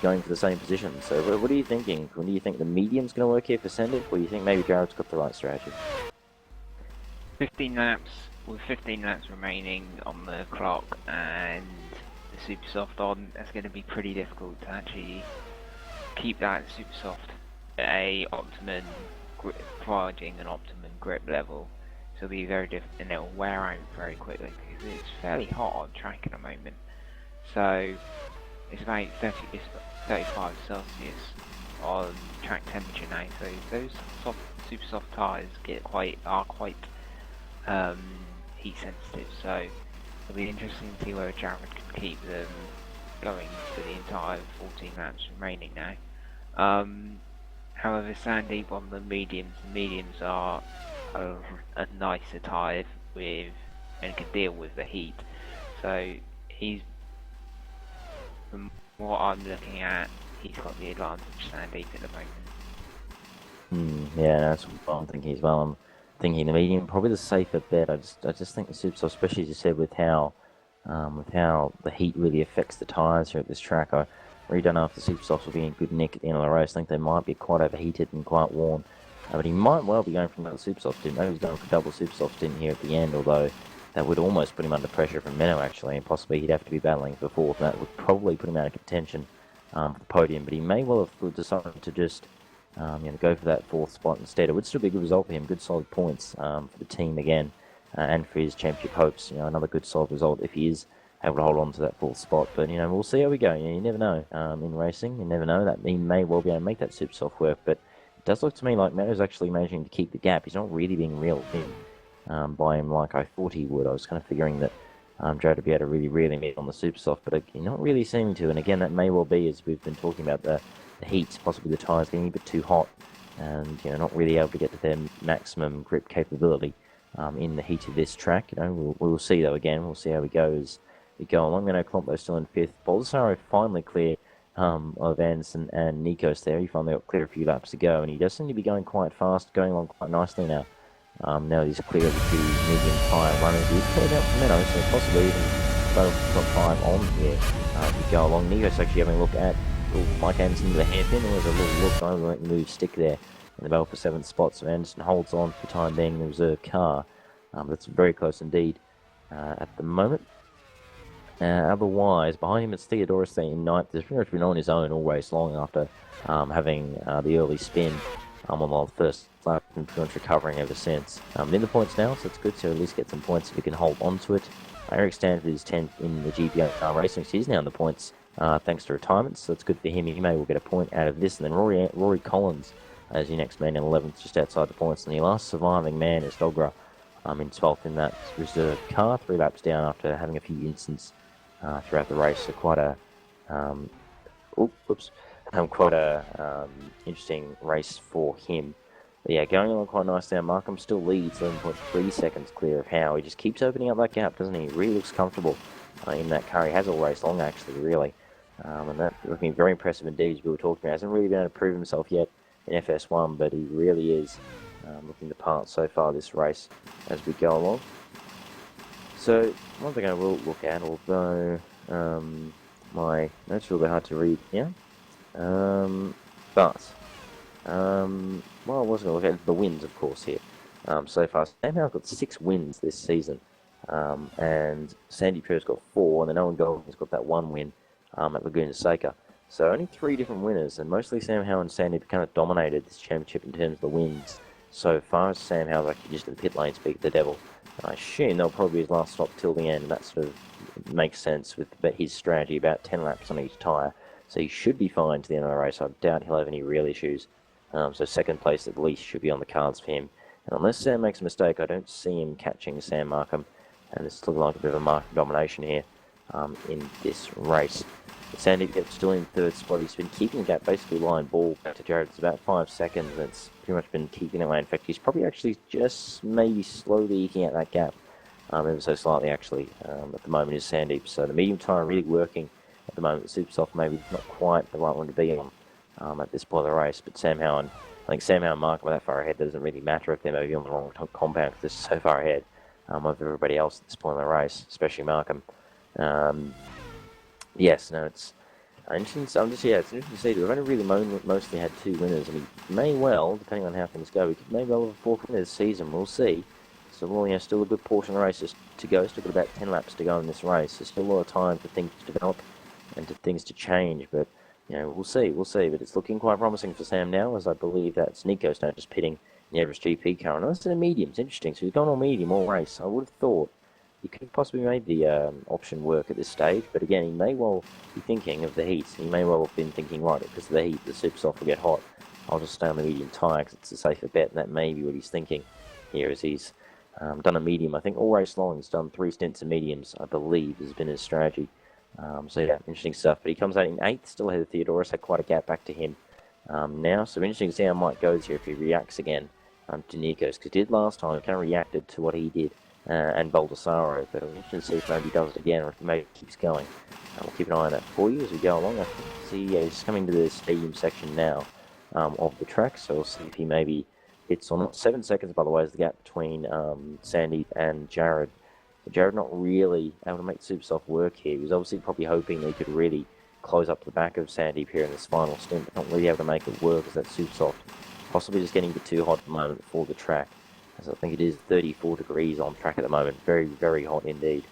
going for the same position. So what are you thinking? Do you think the medium's going to work here for Sandeep, or do you think maybe Jared's got the right strategy? 15 laps, with 15 laps remaining on the clock and the super soft on, it's going to be pretty difficult to actually keep that super soft at a optimum grip, providing an optimum grip level. So it'll be very difficult, and it'll wear out very quickly because it's fairly hot on track at the moment. So it's about 35 Celsius on track temperature now. So those super soft tyres are quite heat sensitive. So it'll be interesting to see whether Jared can keep them going for the entire 14 laps remaining now. However, Sandeep on the mediums are a nicer tyre with and can deal with the heat. So he's, from what I'm looking at, he's got the advantage, Sandeep, at the moment. Yeah, that's what I'm thinking as well. I'm thinking the medium probably the safer bet. I just think the super soft, especially as you said, with how the heat really affects the tyres here at this track. I really don't know if the super softs will be in good nick at the end of the race. I think they might be quite overheated and quite worn. But he might well be going for another super soft stint. Maybe he's going for double super soft stint here at the end, although that would almost put him under pressure from Menno actually, and possibly he'd have to be battling for fourth, and that would probably put him out of contention for the podium. But he may well have decided to just go for that fourth spot instead. It would still be a good result for him, good solid points for the team again, and for his championship hopes. Another good solid result if he is able to hold on to that fourth spot. But we'll see how we go. You never know in racing. You never know that he may well be able to make that super soft work. But it does look to me like Menno's actually managing to keep the gap. He's not really being reeled in by him like I thought he would. I was kind of figuring that Joe to be able to really reel him in on the super soft, but he's not really seeming to. And again, that may well be, as we've been talking about, the heat, possibly the tyres getting a bit too hot, and not really able to get to their maximum grip capability in the heat of this track. We'll see though. Again, we'll see how we go as we go along. Menno Klompo still in fifth. Baldassare finally clear of Anderson and Nikos there. He finally got clear a few laps to go, and he does seem to be going quite fast, going along quite nicely now. Now he's clear of the two medium tyre runners. He's cleared out from Menno, so possibly even battle for top 5 on here if we go along. Nikos actually having a look at Mike Anderson with a hairpin. There was a little look, I was move stick there in the battle for 7th spot, so Anderson holds on for the time being in the reserve car. That's very close indeed at the moment. Otherwise, behind him it's Theodoros in 9th. He's pretty much been on his own all race long after having the early spin on the first lap and pretty much recovering ever since. In the points now, so it's good to at least get some points if he can hold on to it. Eric Stanford is 10th in the GPR racing, so he's now in the points thanks to retirement, so it's good for him. He may well get a point out of this. And then Rory Collins as your next man in 11th, just outside the points. And the last surviving man is Dogra in 12th in that reserve car, 3 laps down after having a few incidents throughout the race. So quite a interesting race for him. But yeah, going along quite nice now. Markham still leads, 11.3 seconds clear of Howe. He just keeps opening up that gap, doesn't he? He really looks comfortable in that car. He has all race long, actually, really. And that looking very impressive indeed, as we were talking about. He hasn't really been able to prove himself yet in FS1, but he really is looking the part so far this race as we go along. So, one thing I will look at, although my notes are a little bit hard to read here, well, I was going to look at the wins, of course, here. So far, Sam Howe's got 6 wins this season. and Sandy Per's got 4, and then Owen Golding's got that 1 win at Laguna Seca. So only 3 different winners, and mostly Sam Howe and Sandy kind of dominated this championship in terms of the wins. So far as Sam Howe's actually just in the pit lane speak of the devil, I assume they'll probably be his last stop till the end, and that sort of makes sense with his strategy, about 10 laps on each tyre. So he should be fine to the end of the race. I doubt he'll have any real issues. So second place at least should be on the cards for him. And unless Sam makes a mistake, I don't see him catching Sam Markham, and it's looking like a bit of a market domination here in this race. Sandy still in third spot. He's been keeping the gap basically line ball back to Jared. It's about 5 seconds. It's pretty much been keeping it away. In fact, he's probably actually just maybe slowly eking out that gap, ever so slightly actually. At the moment is Sandeep. So the medium tyre really working at the moment. The super soft maybe not quite the right one to be on at this point of the race. But Sam Howe, I think Sam Howe and Markham are that far ahead. It doesn't really matter if they're maybe on the wrong compound because they're so far ahead of everybody else at this point in the race, especially Markham. Yes, no, it's interesting. It's interesting to see. We've only really mostly had 2 winners, and we may well, depending on how things go, we could maybe well have a 4th winner this season. We'll see. So, still a good portion of races to go. Still got about 10 laps to go in this race. There's still a lot of time for things to develop and for things to change. But we'll see. But it's looking quite promising for Sam now, as I believe that's Nico's now just pitting in the Everest GP car. And that's in a medium. It's interesting. So he's gone all medium all race. I would have thought he could have possibly made the option work at this stage, but again, he may well be thinking of the heat. He may well have been thinking, right, because of the heat, the super soft will get hot. I'll just stay on the medium tyre because it's a safer bet, and that may be what he's thinking here as he's done a medium. I think all race long he's done 3 stints of mediums, I believe, has been his strategy. So yeah, interesting stuff. But he comes out in 8th, still ahead of Theodorus, had quite a gap back to him now. So interesting to see how Mike goes here if he reacts again to Nikos, because he did last time, he kind of reacted to what he did. And Baldessaro, but I'm interested to see if maybe he does it again or if he maybe keeps going. We'll keep an eye on that for you as we go along. I think he's coming to the stadium section now of the track, so we'll see if he maybe hits or not. 7 seconds, by the way, is the gap between Sandeep and Jared. So Jared not really able to make super soft work here. He was obviously probably hoping that he could really close up the back of Sandeep here in this final stint, but not really able to make it work as that super soft. Possibly just getting a bit too hot at the moment for the track. I think it is 34 degrees on track at the moment. Very, very hot indeed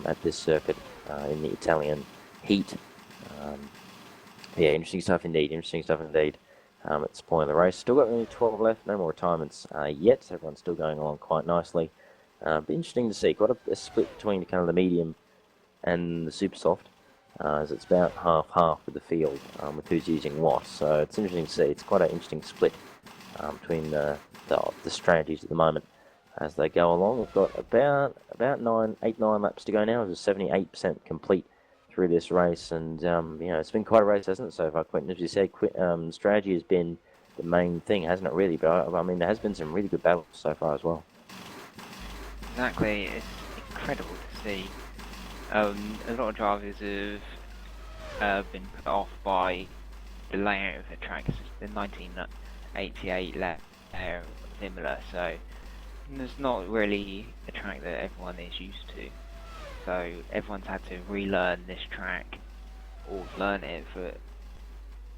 at this circuit in the Italian heat. Interesting stuff indeed. At this point of the race. Still got only 12 left. No more retirements yet. So everyone's still going along quite nicely. But interesting to see. Quite a split between kind of the medium and the super soft. As it's about half-half with the field with who's using what. So it's interesting to see. It's quite an interesting split between the strategies at the moment as they go along. We've got about 8-9 laps to go now. It's 78% complete through this race, and it's been quite a race, hasn't it, so far, Quentin? As you said, strategy has been the main thing, hasn't it, really? But I mean, there has been some really good battles so far as well. Exactly, it's incredible to see. A lot of drivers have been put off by the layout of the track. It's the 1988 layout Imola, so it's not really a track that everyone is used to. So everyone's had to relearn this track or learn it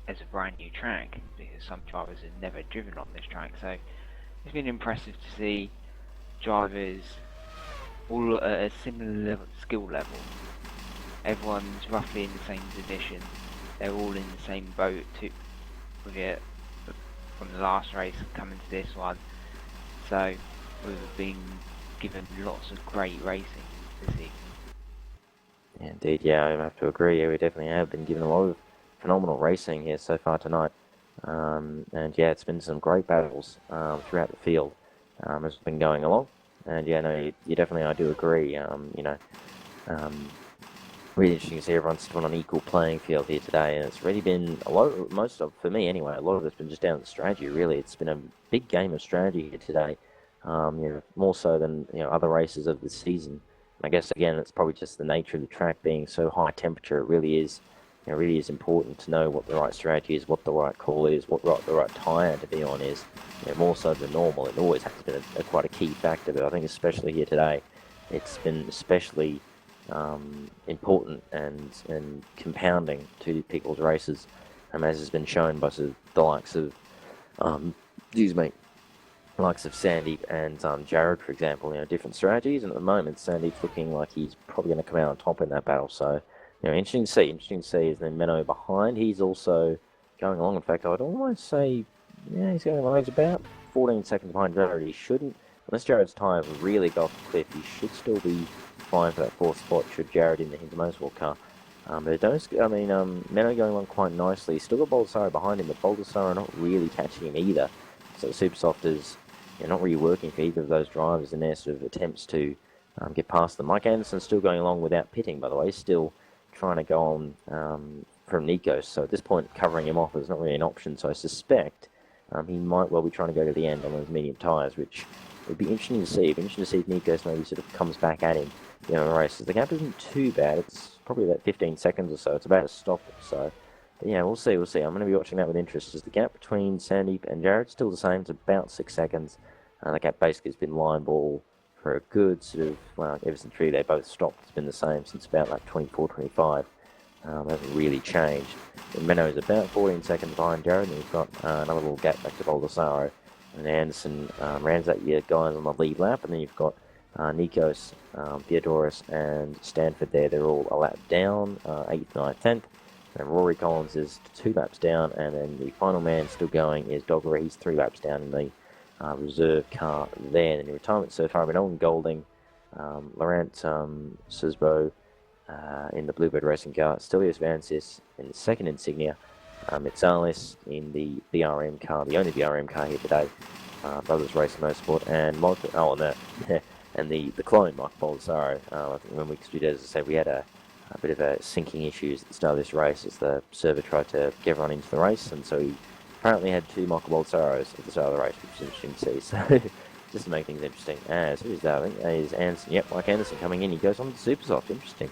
as a brand new track because some drivers have never driven on this track. So it's been impressive to see drivers all at a similar skill level. Everyone's roughly in the same position. They're all in the same boat with it from the last race coming to this one. So we've been given lots of great racing this evening. Yeah, indeed, I have to agree. We definitely have been given a lot of phenomenal racing here so far tonight. And it's been some great battles throughout the field as we've been going along. And you definitely, I do agree. Really interesting to see everyone's still on an equal playing field here today, and it's really been for me anyway, a lot of it's been just down to the strategy, really. It's been a big game of strategy here today, more so than other races of the season. And I guess again, it's probably just the nature of the track being so high temperature. It really is important to know what the right strategy is, what the right call is, what the right tyre to be on is. More so than normal. It always has been quite a key factor, but I think especially here today, it's been especially important and compounding to people's races, as has been shown by the likes of likes of Sandeep and Jared, for example, different strategies. And at the moment, Sandeep's looking like he's probably going to come out on top in that battle. So, interesting to see. Interesting to see. Is then Menno behind? He's also going along. In fact, I'd almost say, yeah, he's going along. He's about 14 seconds behind Jared. He shouldn't, unless Jared's tyres really go off the cliff, he should still be fine for that fourth spot. Should Jared in his motorsport car. But it don't. Menno going along quite nicely. He's still got Baldessaro behind him, but Baldessaro not really catching him either. So the Super Softers, not really working for either of those drivers in their sort of attempts to get past them. Mike Anderson's still going along without pitting, by the way, still trying to go on from Nico. So at this point, covering him off is not really an option. So I suspect he might well be trying to go to the end on those medium tyres, which would be interesting to see. It'd be interesting to see if Nikos maybe sort of comes back at him in the race. The gap isn't too bad. It's probably about 15 seconds or so. It's about to stop. So, but yeah, we'll see. I'm going to be watching that with interest. As the gap between Sandeep and Jared still the same. It's about 6 seconds. The gap basically has been line ball for a good sort of, well, ever since really they both stopped. It's been the same since about like 24, 25. Hasn't really changed. And Menno is about 14 seconds behind Jared, and we've got another little gap back to Baldessaro. And Anderson rounds out your guys on the lead lap, and then you've got Nikos, Theodoros, and Stanford there. They're all a lap down, 8th, 9th, 10th. And Rory Collins is 2 laps down, and then the final man still going is Doggery. He's 3 laps down in the reserve car there. And in retirement so far, Owen Golding, Laurent Sisbo in the Bluebird racing car, Stelios Vansis in the second insignia, Mitsalis in the BRM car, the only BRM car here today, Brothers Racing Motorsport, and and the clone Mike Baldessaro. I think when we did, as I said, we had a bit of a syncing issues at the start of this race as the server tried to get everyone into the race, and so he apparently had 2 Michael Baldessaros at the start of the race, which is interesting to see. So just to make things interesting. As who's that? I think is Anderson. Yep, Mike Anderson coming in. He goes on to Super Soft. Interesting.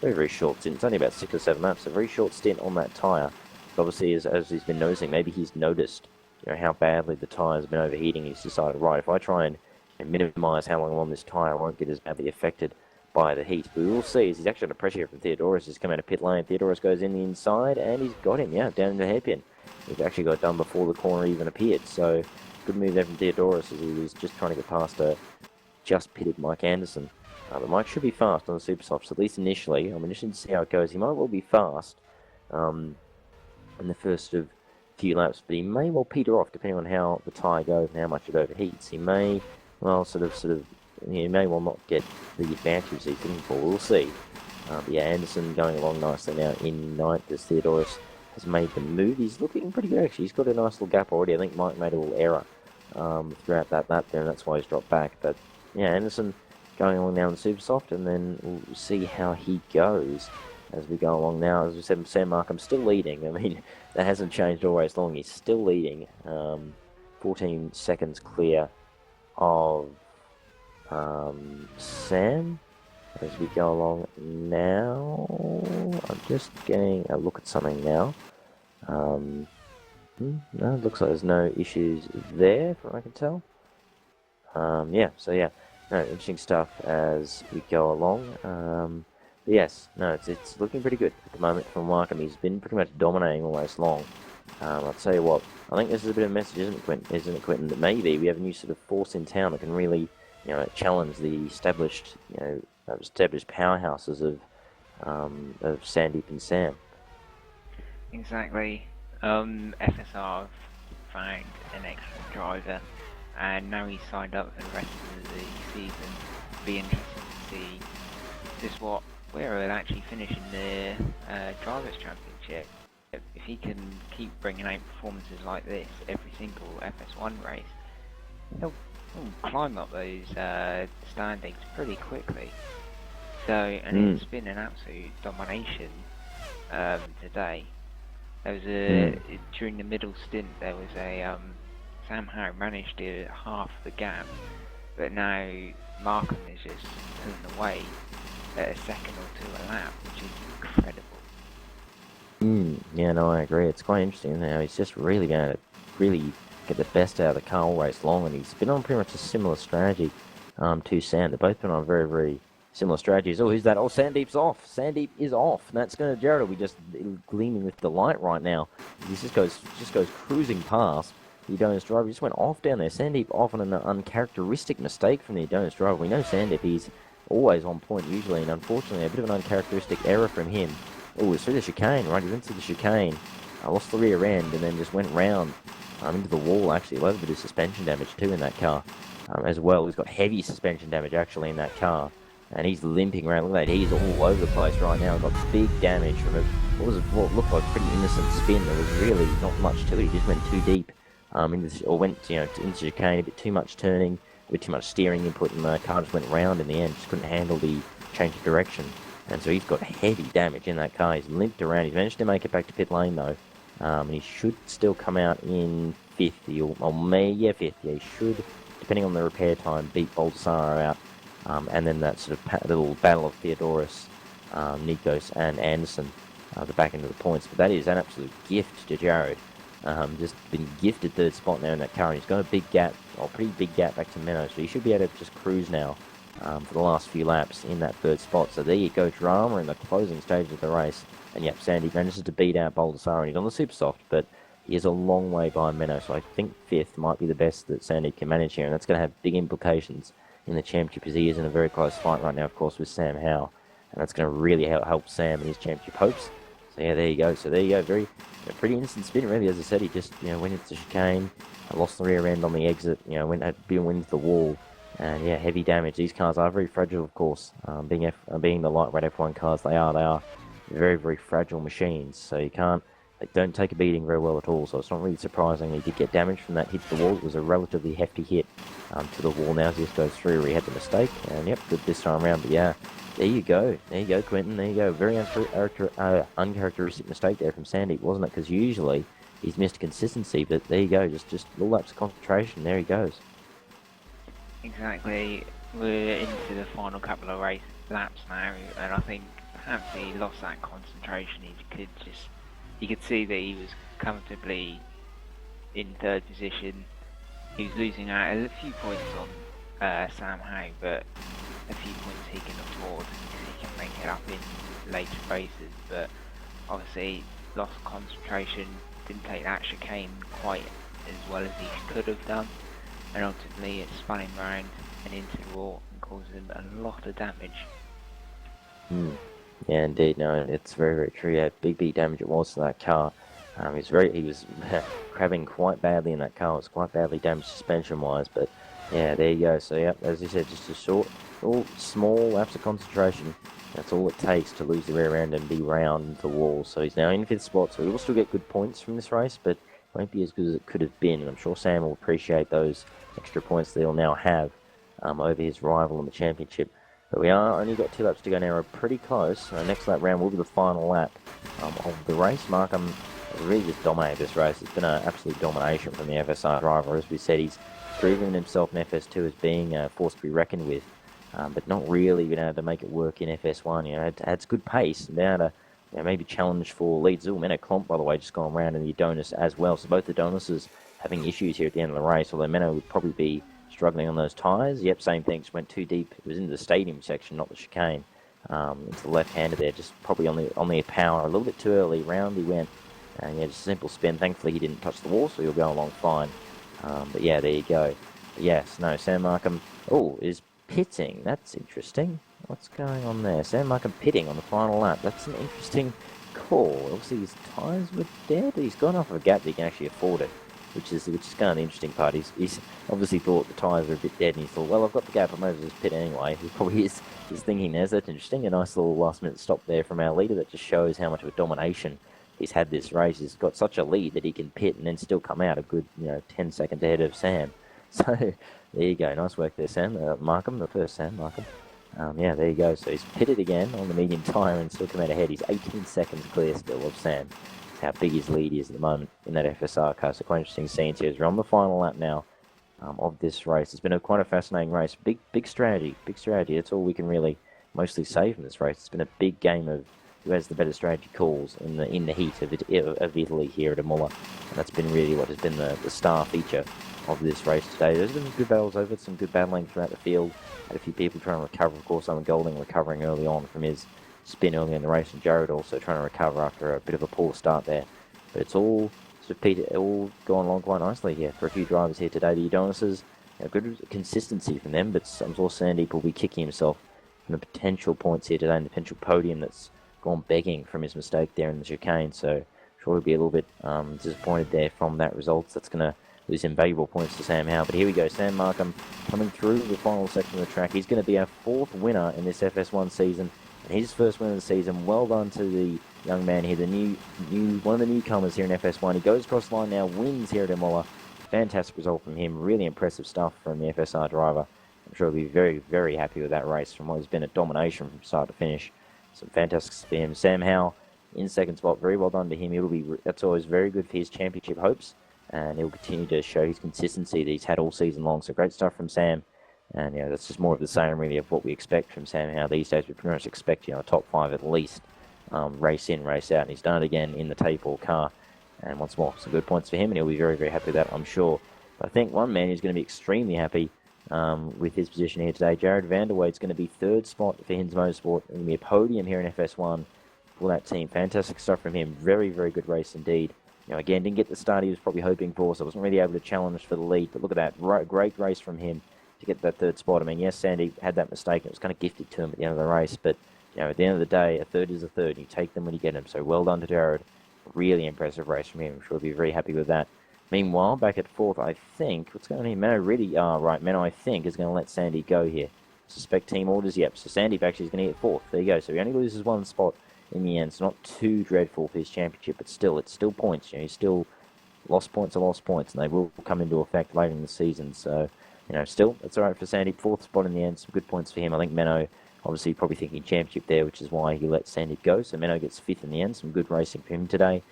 Very, very short stint. It's only about 6 or 7 laps. A very short stint on that tyre. Obviously, as he's been noticing, maybe he's noticed how badly the tyre's been overheating. He's decided, right, if I try and minimise how long I'm on this tyre, I won't get as badly affected by the heat. But we will see as he's actually under pressure here from Theodoros. He's come out of pit lane. Theodoros goes in the inside, and he's got him, down in the hairpin. He's actually got done before the corner even appeared. So, good move there from Theodoros as he was just trying to get past a just pitted Mike Anderson. But Mike should be fast on the Super Softs, at least initially. I'm interested to see how it goes. He might well be fast in the first of few laps, but he may well peter off depending on how the tyre goes and how much it overheats. He may, well, he may well not get the advantage he's looking for. We'll see. But yeah, Anderson going along nicely now in 9th as Theodoros has made the move. He's looking pretty good actually. He's got a nice little gap already. I think Mike made a little error throughout that lap there, and that's why he's dropped back. But yeah, Anderson going along now in Super Soft, and then we'll see how he goes as we go along now. As we said, Sam Markham still leading. I mean, that hasn't changed all race long. He's still leading, 14 seconds clear of Sam as we go along now. I'm just getting a look at something now. No, it looks like there's no issues there, from what I can tell. No, interesting stuff as we go along. Yes, no, it's looking pretty good at the moment from Markham. He's been pretty much dominating all race long. I'll tell you what, I think this is a bit of a message, isn't it, Quentin? That maybe we have a new sort of force in town that can really, challenge the established powerhouses of Sandeep and Sam. Exactly. FSR found an extra driver, and now he's signed up for the rest of the season. Be interesting to see where he'll actually finish in the Drivers' Championship. If he can keep bringing out performances like this every single FS1 race, he'll climb up those standings pretty quickly. So, and it's been an absolute domination today. There was during the middle stint, there was a Sam Howe managed to half the gap, but now Markham is just pulling away at a second or two a lap, which is incredible. Yeah, no, I agree. It's quite interesting now. He's just really been able to really get the best out of the car all race long, and he's been on pretty much a similar strategy to Sam. They've both been on very, very similar strategies. Oh, who's that? Oh, Sandeep's off. Sandeep is off. And that's going to Jared will be just gleaming with delight right now. He just goes cruising past. the Adonis driver. He just went off down there. Sandeep off on an uncharacteristic mistake from the Adonis driver. We know Sandeep, he's always on point usually, and unfortunately a bit of an uncharacteristic error from him. Oh, it's through the chicane, right? He went through the chicane, lost the rear end, and then just went round into the wall, actually. A little bit of suspension damage too in that car as well. He's got heavy suspension damage actually in that car. And he's limping around. Look at that. He's all over the place right now. Got big damage from what looked like a pretty innocent spin. There was really not much to it. He just went too deep, into chicane. A bit too much turning, a bit too much steering input, and the car just went round in the end. Just couldn't handle the change of direction. And so he's got heavy damage in that car. He's limped around. He's managed to make it back to pit lane though. And he should still come out in fifth. Fifth. Yeah, he should, depending on the repair time, beat Baldassaro out. And then that sort of little battle of Theodoros, Nikos, and Anderson, the back end of the points. But that is an absolute gift to Jared. Just been gifted third spot now in that car. And he's got a big gap, pretty big gap back to Menno. So he should be able to just cruise now for the last few laps in that third spot. So there you go, drama in the closing stage of the race. And yep, Sandy manages to beat out Baldassaro. He's on the super soft, but he is a long way behind Menno. So I think fifth might be the best that Sandy can manage here. And that's going to have big implications in the championship, as he is in a very close fight right now, of course, with Sam Howe, and that's going to really help Sam in his championship hopes. So yeah, there you go. So there you go. A pretty instant spin, really. As I said, he just went into the chicane, lost the rear end on the exit. Went into the wall, and yeah, heavy damage. These cars are very fragile, of course. Being the lightweight F1 cars, they are very, very fragile machines. So they don't take a beating very well at all, so it's not really surprising he did get damage from that hit to the wall. It was a relatively hefty hit to the wall. Now as this goes through where he had the mistake, and yep, good this time around. But yeah, there you go, Quentin, there you go. Very uncharacteristic mistake there from Sandeep, wasn't it? Because usually he's missed consistency, but there you go, just little laps of concentration, there he goes. Exactly, we're into the final couple of race laps now, and I think perhaps he lost that concentration. You could see that he was comfortably in third position. He was losing out a few points on Sam Howe, but a few points he can afford because he can make it up in later races. But obviously, lost concentration, didn't take that chicane quite as well as he could have done, and ultimately it spun him round and into the wall and caused him a lot of damage. Yeah, indeed. No, it's very, very true. Yeah, big damage it was to that car. He was crabbing quite badly in that car. It was quite badly damaged suspension-wise. But yeah, there you go. So yeah, as you said, just a short, small laps of concentration. That's all it takes to lose the rear end and be round into the wall. So he's now in fifth spot. So he will still get good points from this race, but won't be as good as it could have been. And I'm sure Sam will appreciate those extra points that he'll now have over his rival in the championship. But we are only got 2 laps to go now. We're pretty close. Next lap round will be the final lap of the race. Markham has really just dominated this race. It's been an absolute domination from the FSR driver. As we said, he's proven himself in FS2 as being a force to be reckoned with, but not really been able to make it work in FS1. Had good pace, and been able to maybe challenge for leads. Menno Klomp, by the way, just gone round in the Adonis as well. So both the Adonises having issues here at the end of the race, although Menno would probably be struggling on those tyres. Yep, same thing, just went too deep. It was into the stadium section, not the chicane. Into the left-hander there, just probably on the power. A little bit too early, round he went. And yeah, just a simple spin. Thankfully he didn't touch the wall, so he'll go along fine. But yeah, there you go. But yes, no, Sam Markham, is pitting. That's interesting. What's going on there? Sam Markham pitting on the final lap. That's an interesting call. Obviously his tyres were dead. He's gone off of a gap that he can actually afford it. Which is kind of the interesting part. He's obviously thought the tyres were a bit dead, and he thought, well, I've got the gap, I might as well just pit anyway. He probably is thinking there. So that's interesting. A nice little last-minute stop there from our leader that just shows how much of a domination he's had this race. He's got such a lead that he can pit and then still come out a good 10 seconds ahead of Sam. So there you go. Nice work there, Sam. Markham, the first Sam Markham. Yeah, there you go. So he's pitted again on the medium tyre and still come out ahead. He's 18 seconds clear still of Sam. How big his lead is at the moment in that FSR car. So quite interesting scenes here as we're on the final lap now of this race. It's been quite a fascinating race. Big strategy. That's all we can really mostly say from this race. It's been a big game of who has the better strategy calls in the heat of Italy here at Imola. And that's been really what has been the star feature of this race today. There's been some good battles over it, some good battling throughout the field. Had a few people trying to recover. Of course, Owen Golding recovering early on from his spin early in the race, and Jared also trying to recover after a bit of a poor start there. But it's all gone along quite nicely here for a few drivers here today. The Udonises, good consistency from them, but I'm sure Sandeep will be kicking himself from the potential points here today and the potential podium that's gone begging from his mistake there in the chicane. So sure he'll be a little bit disappointed there from that result. That's going to lose him valuable points to Sam Howe. But here we go, Sam Markham coming through the final section of the track. He's going to be our 4th winner in this FS1 season, and his first win of the season. Well done to the young man here, the one of the newcomers here in FS1. He goes across the line now, wins here at Imola. Fantastic result from him. Really impressive stuff from the FSR driver. I'm sure he'll be very, very happy with that race from what has been a domination from start to finish. Some fantastic for him. Sam Howe in second spot. Very well done to him. That's always very good for his championship hopes, and he'll continue to show his consistency that he's had all season long. So great stuff from Sam. And that's just more of the same really of what we expect from Sam Howe these days. We pretty much expect a top 5 at least, race in, race out. And he's done it again in the T4 car. And once more, some good points for him, and he'll be very, very happy with that, I'm sure. But I think one man who's going to be extremely happy with his position here today, Jared Vanderweid's going to be 3rd spot for Hinds Motorsport. Going to be a podium here in FS1 for that team. Fantastic stuff from him. Very, very good race indeed. Again, didn't get the start he was probably hoping for, so wasn't really able to challenge for the lead. But look at that, great race from him to get that 3rd spot. I mean, yes, Sandy had that mistake, and it was kind of gifted to him at the end of the race, but at the end of the day, a 3rd is a 3rd. You take them when you get them. So well done to Jared. Really impressive race from him. I'm sure he'll be very happy with that. Meanwhile, back at 4th, I think, what's going on here? Menno really, right, Menno, I think, is going to let Sandy go here. Suspect team orders, yep. So Sandy actually is going to get 4th. There you go. So he only loses 1 spot in the end. It's not too dreadful for his championship, but still, it's still points. He's still lost points are lost points, and they will come into effect later in the season. So, still, that's all right for Sandy. 4th spot in the end, some good points for him. I think Menno, obviously, probably thinking championship there, which is why he let Sandy go. So Menno gets 5th in the end. Some good racing for him today.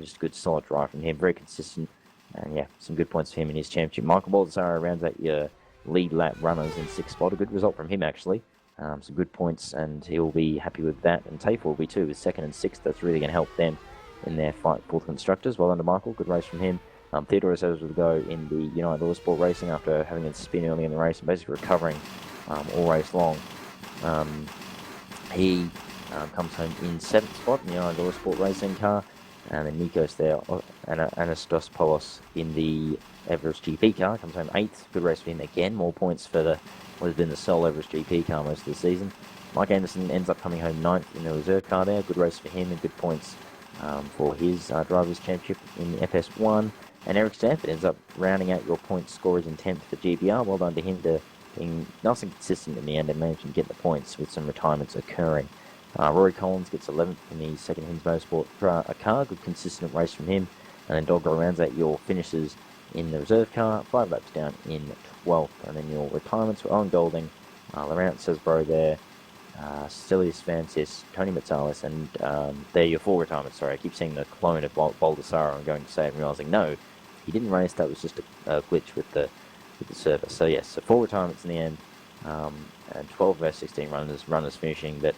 Just a good solid drive from him. Very consistent. And some good points for him in his championship. Michael Baldassare rounds out your lead lap runners in 6th spot. A good result from him, actually. Some good points, and he'll be happy with that. And Tafe will be too, with 2nd and 6th. That's really going to help them in their fight for the constructors. Well done to Michael. Good race from him. Theodore Sosa will go in the United Autosport Racing after having a spin early in the race and basically recovering all race long. He comes home in 7th spot in the United Autosport Racing car. And then Nikos there, Anastosopoulos in the Everest GP car, comes home 8th. Good race for him again. More points for what has been the sole Everest GP car most of the season. Mike Anderson ends up coming home 9th in the reserve car there. Good race for him and good points for his Drivers' Championship in the FS1. And Eric Stanford ends up rounding out your point scorers in 10th for GBR. Well done to him for being nice and consistent in the end and managing to get the points with some retirements occurring. Rory Collins gets 11th in the 2nd Hinds Motorsport car. Good consistent race from him. And then Doggo rounds out your finishes in the reserve car. 5 laps down in 12th. And then your retirements were Owen Golding, Laurent Cesbro there, Stelios Vansis, Tony Metsalis, and they're your 4 retirements. Sorry, I keep seeing the clone of Baldassare. I'm going to say it and realising, no, he didn't race. That was just a glitch with the server. So yes, so 4 retirements in the end, and 12 versus 16 runners finishing. But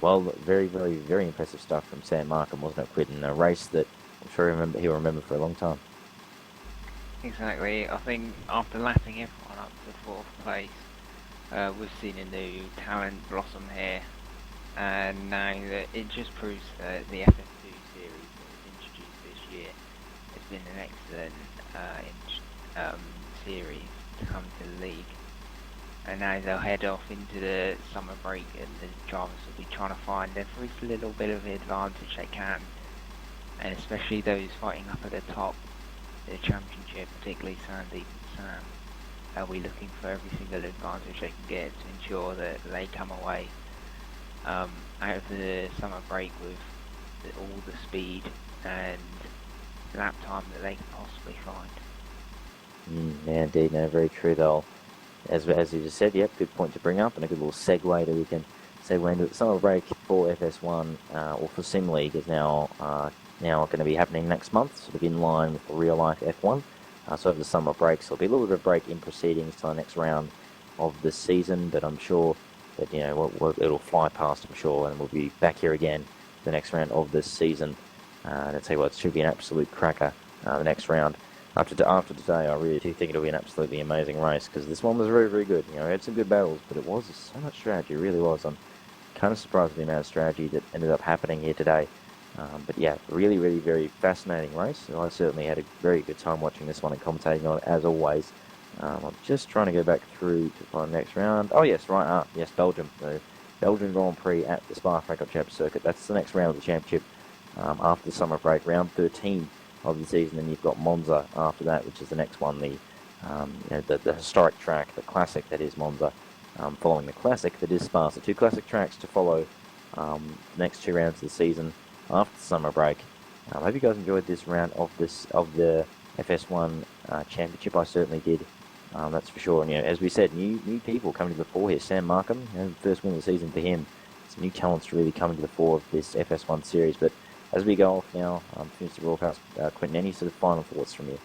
well, very, very, very impressive stuff from Sam Markham, wasn't it, Quid? In a race that I'm sure he'll remember for a long time. Exactly. I think after lapping everyone up to 4th place, we've seen a new talent blossom here, and now that it just proves that the FS2 series that was introduced this year has been an excellent series to come to the league. And now they'll head off into the summer break, and the drivers will be trying to find every little bit of advantage they can, and especially those fighting up at the top, the championship, particularly Sandeep and Sam. They'll be looking for every single advantage they can get to ensure that they come away out of the summer break with all the speed and lap time that they can possibly find. Yeah, indeed, no, very true though. As you just said, yep, good point to bring up, and a good little segue that we can segue into it. Summer break for FS1 or for SimLeague is now going to be happening next month, sort of in line with the real life F1. So over the summer break, so there'll be a little bit of a break in proceedings till the next round of the season, but I'm sure that it'll fly past, I'm sure, and we'll be back here again for the next round of this season. And I tell you what, it should be an absolute cracker the next round. After today, I really do think it'll be an absolutely amazing race, because this one was very, very good. We had some good battles, but it was so much strategy, it really was. I'm kind of surprised with the amount of strategy that ended up happening here today. But yeah, really, really, very fascinating race. I certainly had a very good time watching this one and commentating on it as always. I'm just trying to go back through to find the next round. Oh yes, right, yes, Belgium. The Belgian Grand Prix at the Spa-Francorchamps circuit. That's the next round of the championship after the summer break, round 13 of the season. And you've got Monza after that, which is the next one, the historic track, the classic that is Monza, following the classic that is Spa. So two classic tracks to follow the next two rounds of the season after the summer break. I hope you guys enjoyed this round of the FS1 Championship. I certainly did. That's for sure. And as we said, new people coming to the fore here. Sam Markham, first win of the season for him. Some new talents really coming to the fore of this FS1 series. But as we go off now, finish the broadcast. Quentin, any sort of final thoughts from you?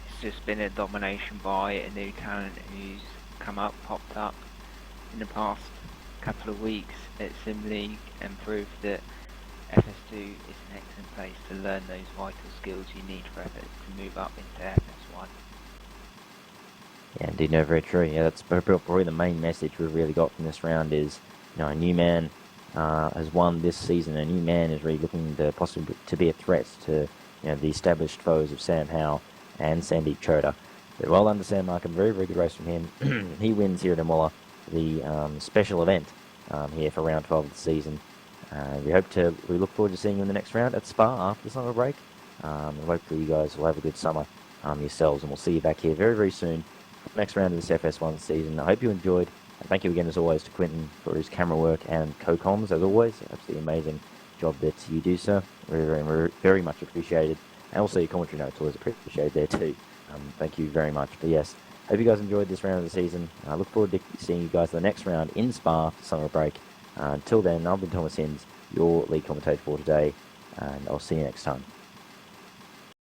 It's just been a domination by a new talent who's popped up in the past couple of weeks at SimLeague and proved that FS2 is an excellent place to learn those vital skills you need for FS to move up into FS1. Yeah, indeed, no, very true. Yeah, that's probably the main message we've really got from this round is, a new man has won this season. A new man is really looking to possibly to be a threat to, the established foes of Sam Howe and Sandeep Chota. But well done to Sam Markham. Very, very good race from him. He wins here at Imola, the special event here for round 12 of the season. We look forward to seeing you in the next round at Spa after the summer break. Hopefully you guys will have a good summer yourselves, and we'll see you back here very, very soon for the next round of this FS1 season. I hope you enjoyed, and thank you again as always to Quentin for his camera work and co-coms as always. Absolutely amazing job that you do, sir. Very, very, very much appreciated. And also your commentary notes always appreciated there too. Thank you very much. But yes, hope you guys enjoyed this round of the season. I look forward to seeing you guys in the next round in Spa for summer break. Until then, I've been Thomas Hinds, your lead commentator for today, and I'll see you next time.